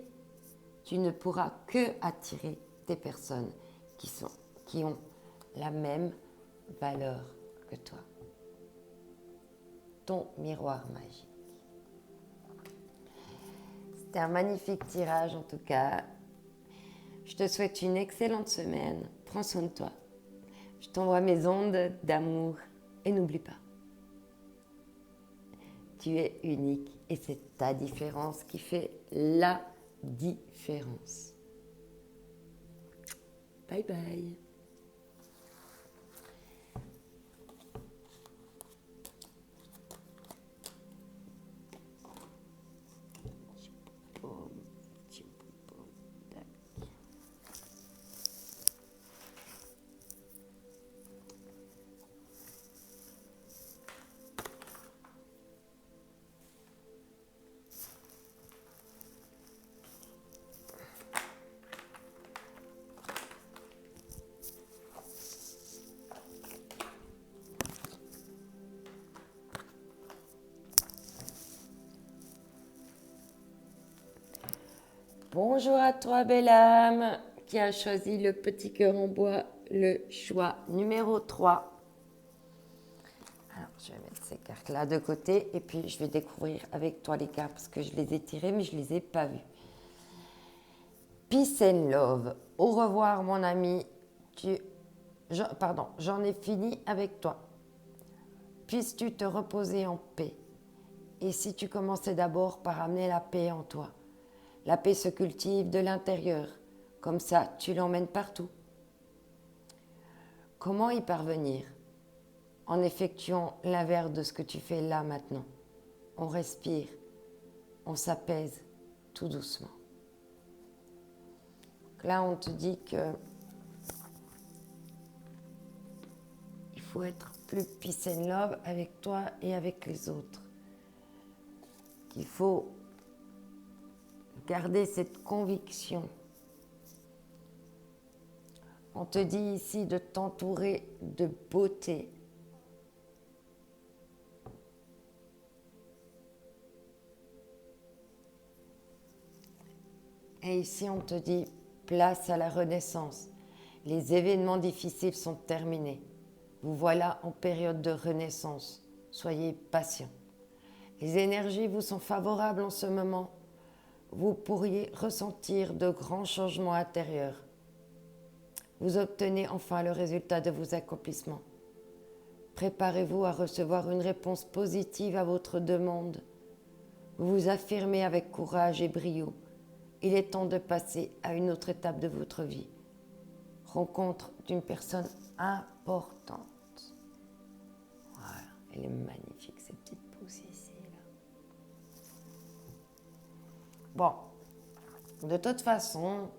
tu ne pourras que attirer des personnes qui ont la même valeur que toi. Ton miroir magique. C'était un magnifique tirage en tout cas. Je te souhaite une excellente semaine. Prends soin de toi. Je t'envoie mes ondes d'amour et n'oublie pas, tu es unique et c'est ta différence qui fait la différence. Bye bye. Bonjour à toi, belle âme, qui a choisi le petit cœur en bois, le choix numéro 3. Alors, je vais mettre ces cartes-là de côté et puis je vais découvrir avec toi les cartes parce que je les ai tirées mais je ne les ai pas vues. Peace and love. Au revoir, mon ami. J'en ai fini avec toi. Puisses-tu te reposer en paix. Et si tu commençais d'abord par amener la paix en toi. La paix se cultive de l'intérieur. Comme ça, tu l'emmènes partout. Comment y parvenir? En effectuant l'inverse de ce que tu fais là maintenant. On respire, on s'apaise tout doucement. Là, on te dit que il faut être plus peace and love avec toi et avec les autres. Qu'il faut garder cette conviction. On te dit ici de t'entourer de beauté. Et ici, on te dit, place à la renaissance. Les événements difficiles sont terminés. Vous voilà en période de renaissance. Soyez patient. Les énergies vous sont favorables en ce moment. Vous pourriez ressentir de grands changements intérieurs. Vous obtenez enfin le résultat de vos accomplissements. Préparez-vous à recevoir une réponse positive à votre demande. Vous vous affirmez avec courage et brio. Il est temps de passer à une autre étape de votre vie. Rencontre d'une personne importante. Voilà, elle est magnifique cette petite pousse ici. Là. Bon, De toute façon,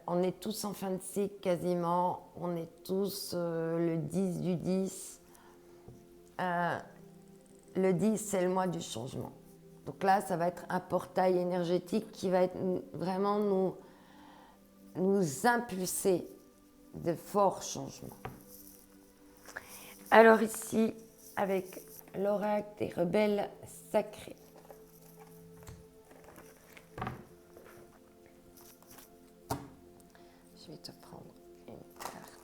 on est tous en fin de cycle quasiment, on est tous le 10 du 10. Le 10, c'est le mois du changement. Donc là, ça va être un portail énergétique qui va être vraiment nous impulser de forts changements. Alors ici, avec l'oracle des rebelles sacrés. Je vais te prendre une carte.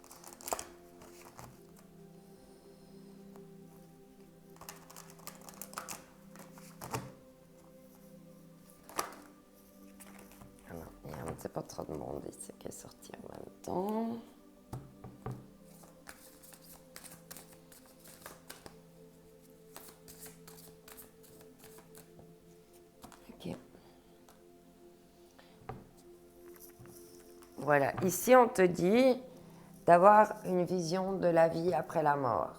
Ah non, il y a un petit peu trop de monde ici qui est sorti en même temps. Ok. Voilà, ici on te dit d'avoir une vision de la vie après la mort.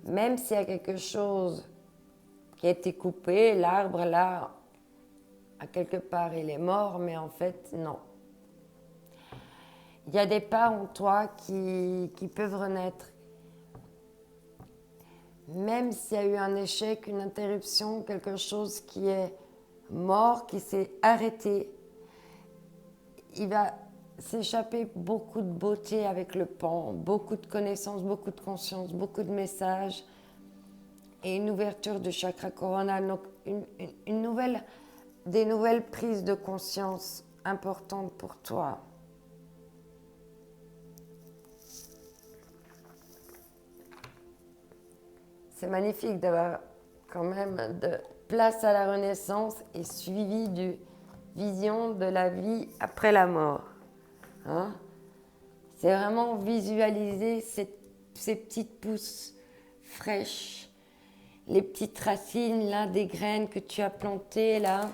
Même s'il y a quelque chose qui a été coupé, l'arbre là, à quelque part il est mort, mais en fait non. Il y a des parts en toi qui peuvent renaître. Même s'il y a eu un échec, une interruption, quelque chose qui est mort, qui s'est arrêté, il va s'échapper beaucoup de beauté avec le pan, beaucoup de connaissances, beaucoup de conscience, beaucoup de messages et une ouverture du chakra coronal. Donc des nouvelles prises de conscience importantes pour toi. C'est magnifique d'avoir quand même de place à la renaissance et suivi d'une vision de la vie après la mort. Hein? C'est vraiment visualiser ces petites pousses fraîches, les petites racines là, des graines que tu as plantées là.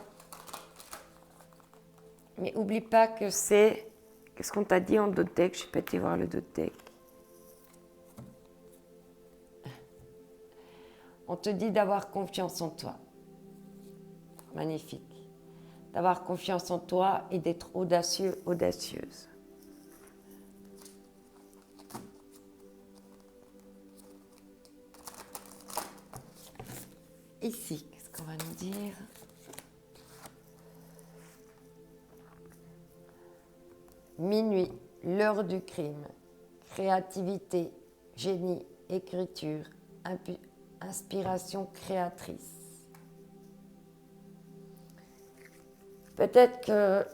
Mais oublie pas que c'est... Qu'est-ce qu'on t'a dit en dodeck? Je ne vais pas été voir le dodeck. On te dit d'avoir confiance en toi. Magnifique. D'avoir confiance en toi et d'être audacieux, audacieuse. Ici, qu'est-ce qu'on va nous dire? Minuit, l'heure du crime. Créativité, génie, écriture, inspiration créatrice. Peut-être que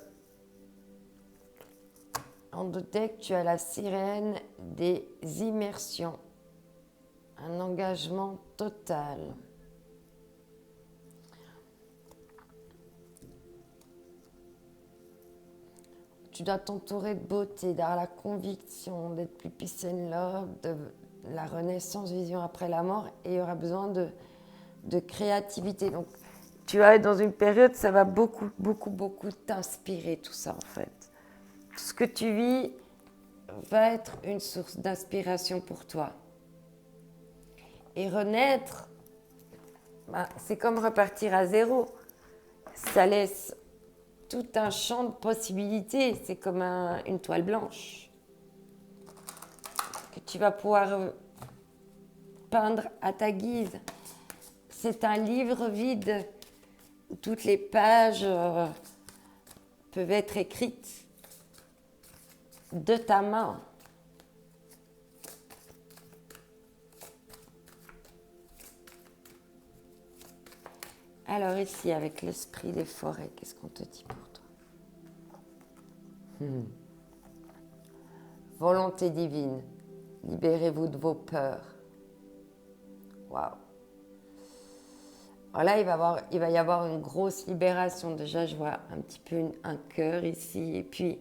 en dodeck, tu as la sirène des immersions, un engagement total. Tu dois t'entourer de beauté, d'avoir la conviction d'être plus peace and love, de la renaissance, vision après la mort, et il y aura besoin de créativité. Donc, tu vas être dans une période, ça va beaucoup, beaucoup, beaucoup t'inspirer, tout ça, en fait. Tout ce que tu vis va être une source d'inspiration pour toi. Et renaître, c'est comme repartir à zéro. Ça laisse tout un champ de possibilités. C'est comme une toile blanche que tu vas pouvoir peindre à ta guise. C'est un livre vide où toutes les pages peuvent être écrites de ta main. Alors ici, avec l'esprit des forêts, qu'est-ce qu'on te dit pour toi? Volonté divine, libérez-vous de vos peurs. Waouh! Alors là, il va y avoir une grosse libération. Déjà, je vois un petit peu un cœur ici. Et puis,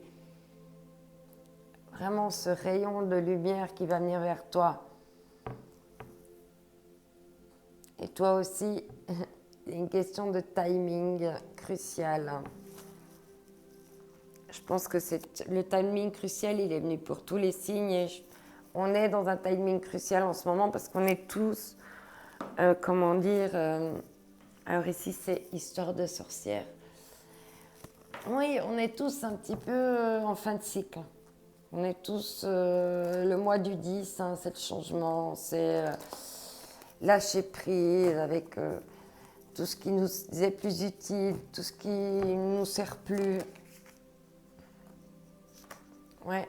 vraiment ce rayon de lumière qui va venir vers toi. Et toi aussi, une question de timing crucial. Je pense que le timing crucial, il est venu pour tous les signes. Et on est dans un timing crucial en ce moment parce qu'on est tous, alors ici, c'est histoire de sorcière. Oui, on est tous un petit peu en fin de cycle. On est tous le mois du 10, hein, c'est le changement, c'est lâcher prise avec tout ce qui nous est plus utile, tout ce qui ne nous sert plus. Ouais.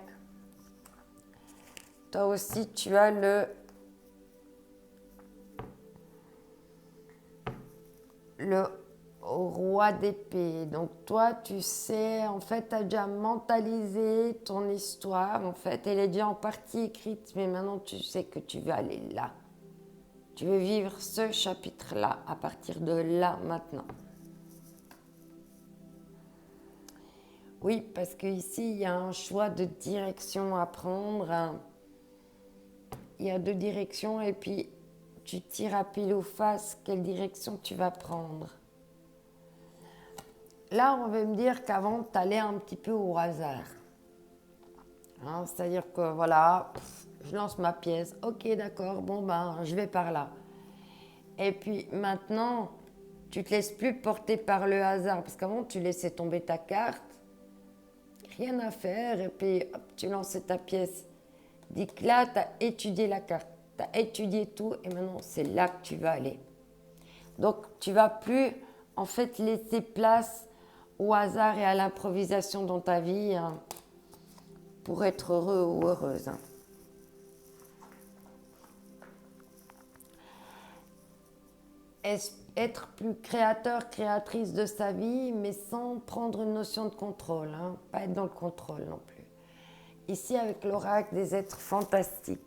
Toi aussi, tu as le roi d'épée. Donc toi, tu sais, en fait, tu as déjà mentalisé ton histoire. En fait, elle est déjà en partie écrite, mais maintenant, tu sais que tu veux aller là. Tu veux vivre ce chapitre-là, à partir de là, maintenant. Oui, parce qu'ici, il y a un choix de direction à prendre. Il y a deux directions et puis tu tires à pile ou face quelle direction tu vas prendre. Là, on veut me dire qu'avant, tu allais un petit peu au hasard. Hein, c'est-à-dire que voilà, je lance ma pièce, ok, d'accord, bon ben, je vais par là. Et puis maintenant, tu te laisses plus porter par le hasard, parce qu'avant, tu laissais tomber ta carte, rien à faire, et puis hop, tu lançais ta pièce. Dis que là, tu as étudié la carte, tu as étudié tout, et maintenant, c'est là que tu vas aller. Donc, tu vas plus, en fait, laisser place au hasard et à l'improvisation dans ta vie hein, pour être heureux ou heureuse. Hein. Être plus créateur, créatrice de sa vie, mais sans prendre une notion de contrôle, hein, pas être dans le contrôle non plus. Ici, avec l'oracle des êtres fantastiques,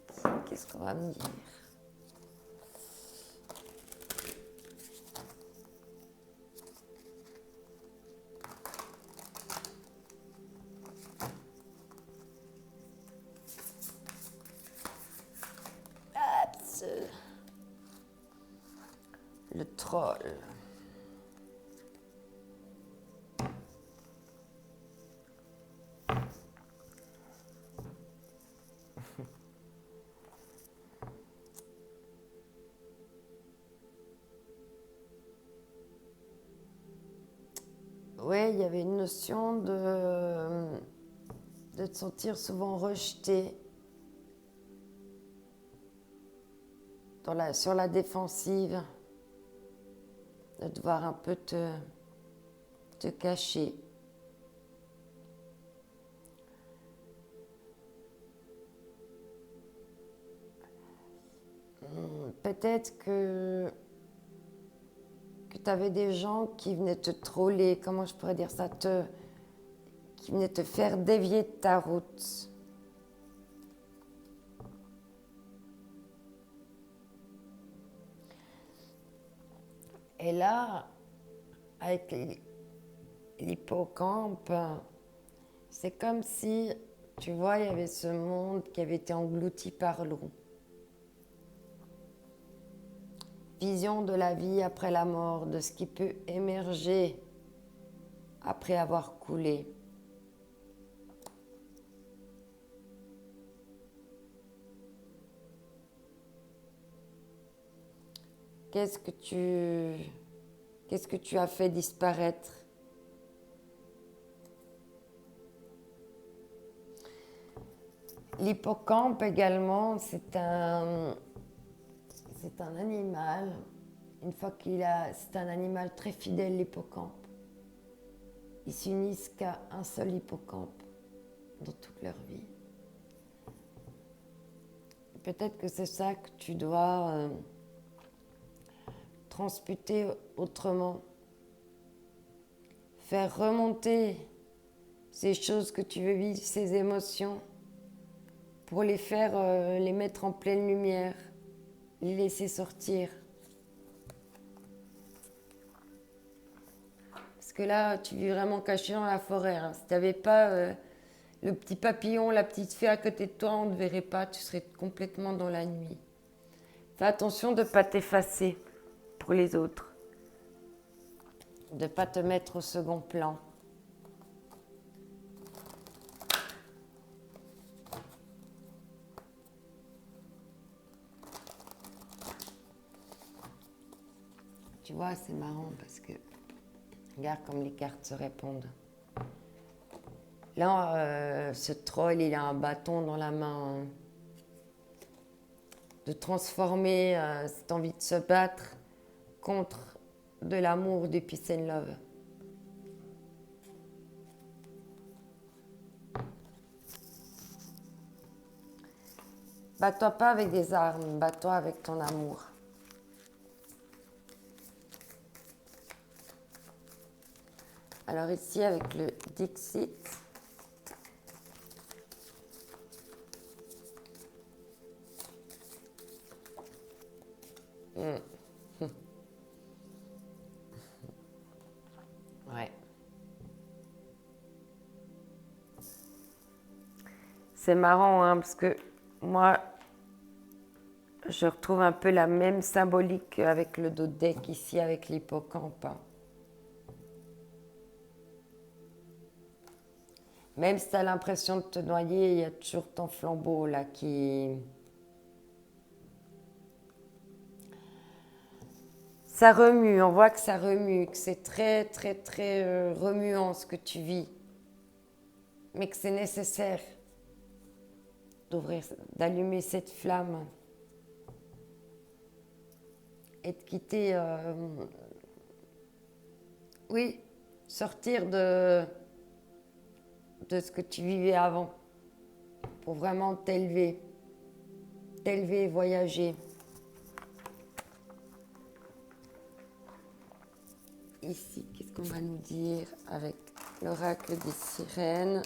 qu'est-ce qu'on va me dire? Le troll. Oui, il y avait une notion de te sentir souvent rejeté, sur la défensive, de devoir un peu te cacher. Peut-être que tu avais des gens qui venaient te troller, comment je pourrais dire ça, qui venaient te faire dévier de ta route. Et là, avec l'hippocampe, c'est comme si, tu vois, il y avait ce monde qui avait été englouti par l'eau. Vision de la vie après la mort, de ce qui peut émerger après avoir coulé. Qu'est-ce que tu as fait disparaître? L'hippocampe également, c'est un animal. C'est un animal très fidèle, l'hippocampe. Ils s'unissent qu'à un seul hippocampe dans toute leur vie. Peut-être que c'est ça que tu dois transmuter autrement. Faire remonter ces choses que tu veux vivre, ces émotions, pour les faire, les mettre en pleine lumière, les laisser sortir. Parce que là, tu vis vraiment caché dans la forêt. Hein. Si tu n'avais pas le petit papillon, la petite fée à côté de toi, on ne te verrait pas, tu serais complètement dans la nuit. Fais attention de ne pas t'effacer pour les autres, de ne pas te mettre au second plan. Tu vois, c'est marrant parce que regarde comme les cartes se répondent. Là, ce troll, il a un bâton dans la main. De transformer cette envie de se battre contre de l'amour, du peace and love. Bats-toi pas avec des armes, bats-toi avec ton amour. Alors ici, avec le Dixit, ouais. C'est marrant, hein, parce que moi, je retrouve un peu la même symbolique avec le dos de deck ici, avec l'hippocampe. Même si tu as l'impression de te noyer, il y a toujours ton flambeau là qui... Ça remue, on voit que ça remue, que c'est très, très, très remuant ce que tu vis. Mais que c'est nécessaire d'allumer cette flamme et de quitter... oui, sortir de ce que tu vivais avant pour vraiment t'élever, voyager. Ici, qu'est-ce qu'on va nous dire avec l'oracle des sirènes?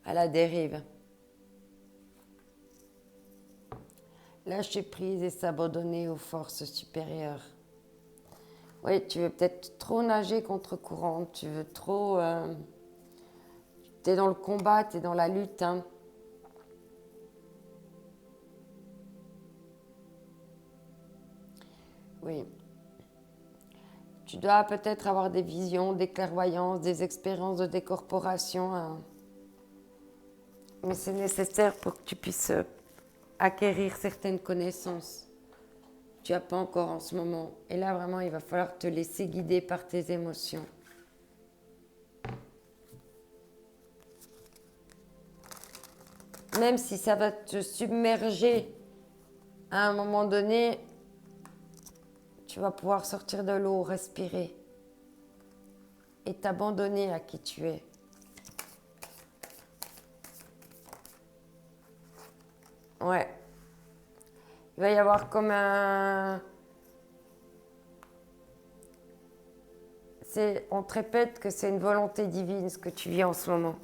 À la dérive. Lâcher prise et s'abandonner aux forces supérieures. Oui, tu veux peut-être trop nager contre courant, tu veux trop... tu es dans le combat, tu es dans la lutte. Hein. Oui. Tu dois peut-être avoir des visions, des clairvoyances, des expériences de décorporation. Hein. Mais c'est nécessaire pour que tu puisses acquérir certaines connaissances. Tu n'as pas encore en ce moment. Et là, vraiment, il va falloir te laisser guider par tes émotions. Même si ça va te submerger, à un moment donné, tu vas pouvoir sortir de l'eau, respirer et t'abandonner à qui tu es. Ouais. Il va y avoir comme un... On te répète que c'est une volonté divine ce que tu vis en ce moment.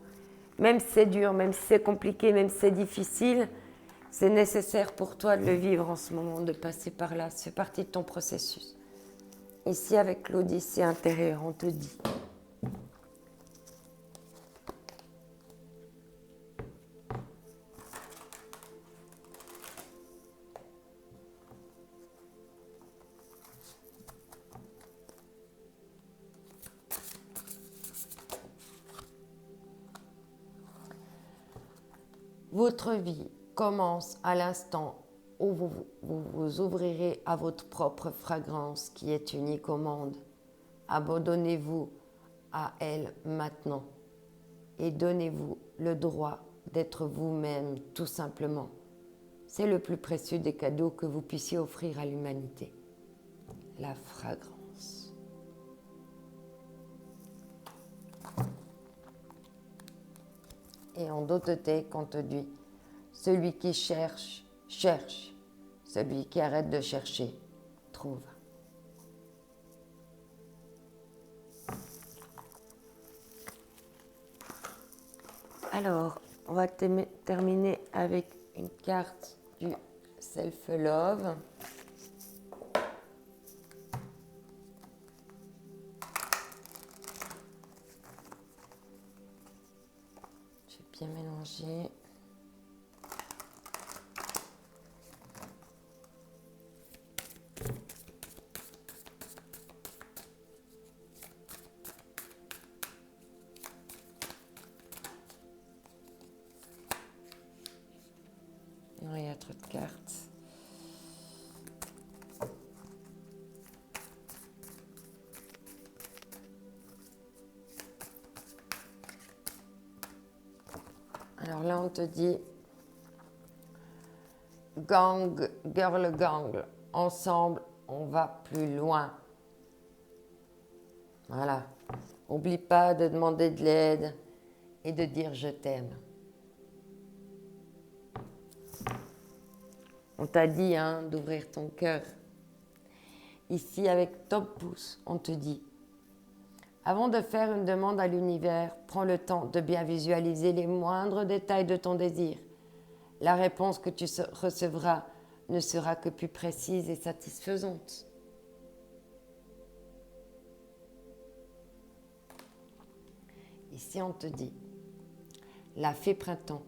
Même si c'est dur, même si c'est compliqué, même si c'est difficile, c'est nécessaire pour toi de le vivre en ce moment, de passer par là. C'est partie de ton processus. Ici, avec l'Odyssée intérieure, on te dit. Votre vie commence à l'instant où vous ouvrirez à votre propre fragrance qui est unique au monde. Abandonnez-vous à elle maintenant et donnez-vous le droit d'être vous-même tout simplement. C'est le plus précieux des cadeaux que vous puissiez offrir à l'humanité. La fragrance. Et en d'autres textes, on te dit, celui qui cherche, cherche. Celui qui arrête de chercher, trouve. Alors, on va terminer avec une carte du Self-Love. Je vais bien mélanger. Non, il y a trop de cartes. Alors là, on te dit gang, girl gang. Ensemble, on va plus loin. Voilà. Oublie pas de demander de l'aide et de dire je t'aime. On t'a dit d'ouvrir ton cœur. Ici, avec Top Pouce, on te dit avant de faire une demande à l'univers, prends le temps de bien visualiser les moindres détails de ton désir. La réponse que tu recevras ne sera que plus précise et satisfaisante. Ici, on te dit la fée printemps.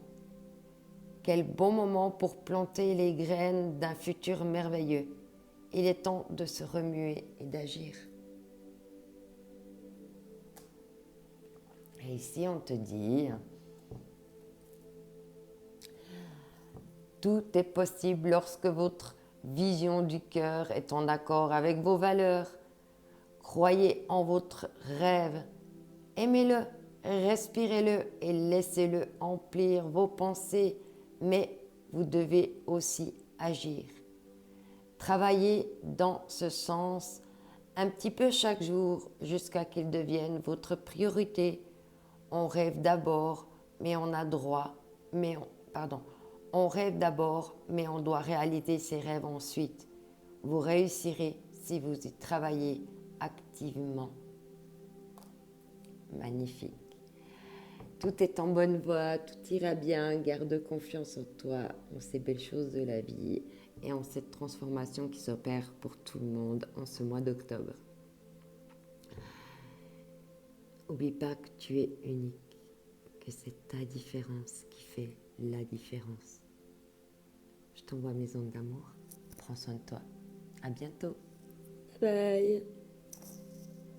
Quel bon moment pour planter les graines d'un futur merveilleux. Il est temps de se remuer et d'agir. Et ici, on te dit tout est possible lorsque votre vision du cœur est en accord avec vos valeurs. Croyez en votre rêve. Aimez-le, respirez-le et laissez-le emplir vos pensées. Mais vous devez aussi agir. Travaillez dans ce sens un petit peu chaque jour jusqu'à qu'il devienne votre priorité. On rêve d'abord, mais on a droit, on rêve d'abord, mais on doit réaliser ses rêves ensuite. Vous réussirez si vous y travaillez activement. Magnifique. Tout est en bonne voie, tout ira bien, garde confiance en toi, en ces belles choses de la vie et en cette transformation qui s'opère pour tout le monde en ce mois d'octobre. N'oublie pas que tu es unique, que c'est ta différence qui fait la différence. Je t'envoie mes ondes d'amour, prends soin de toi. À bientôt. Bye.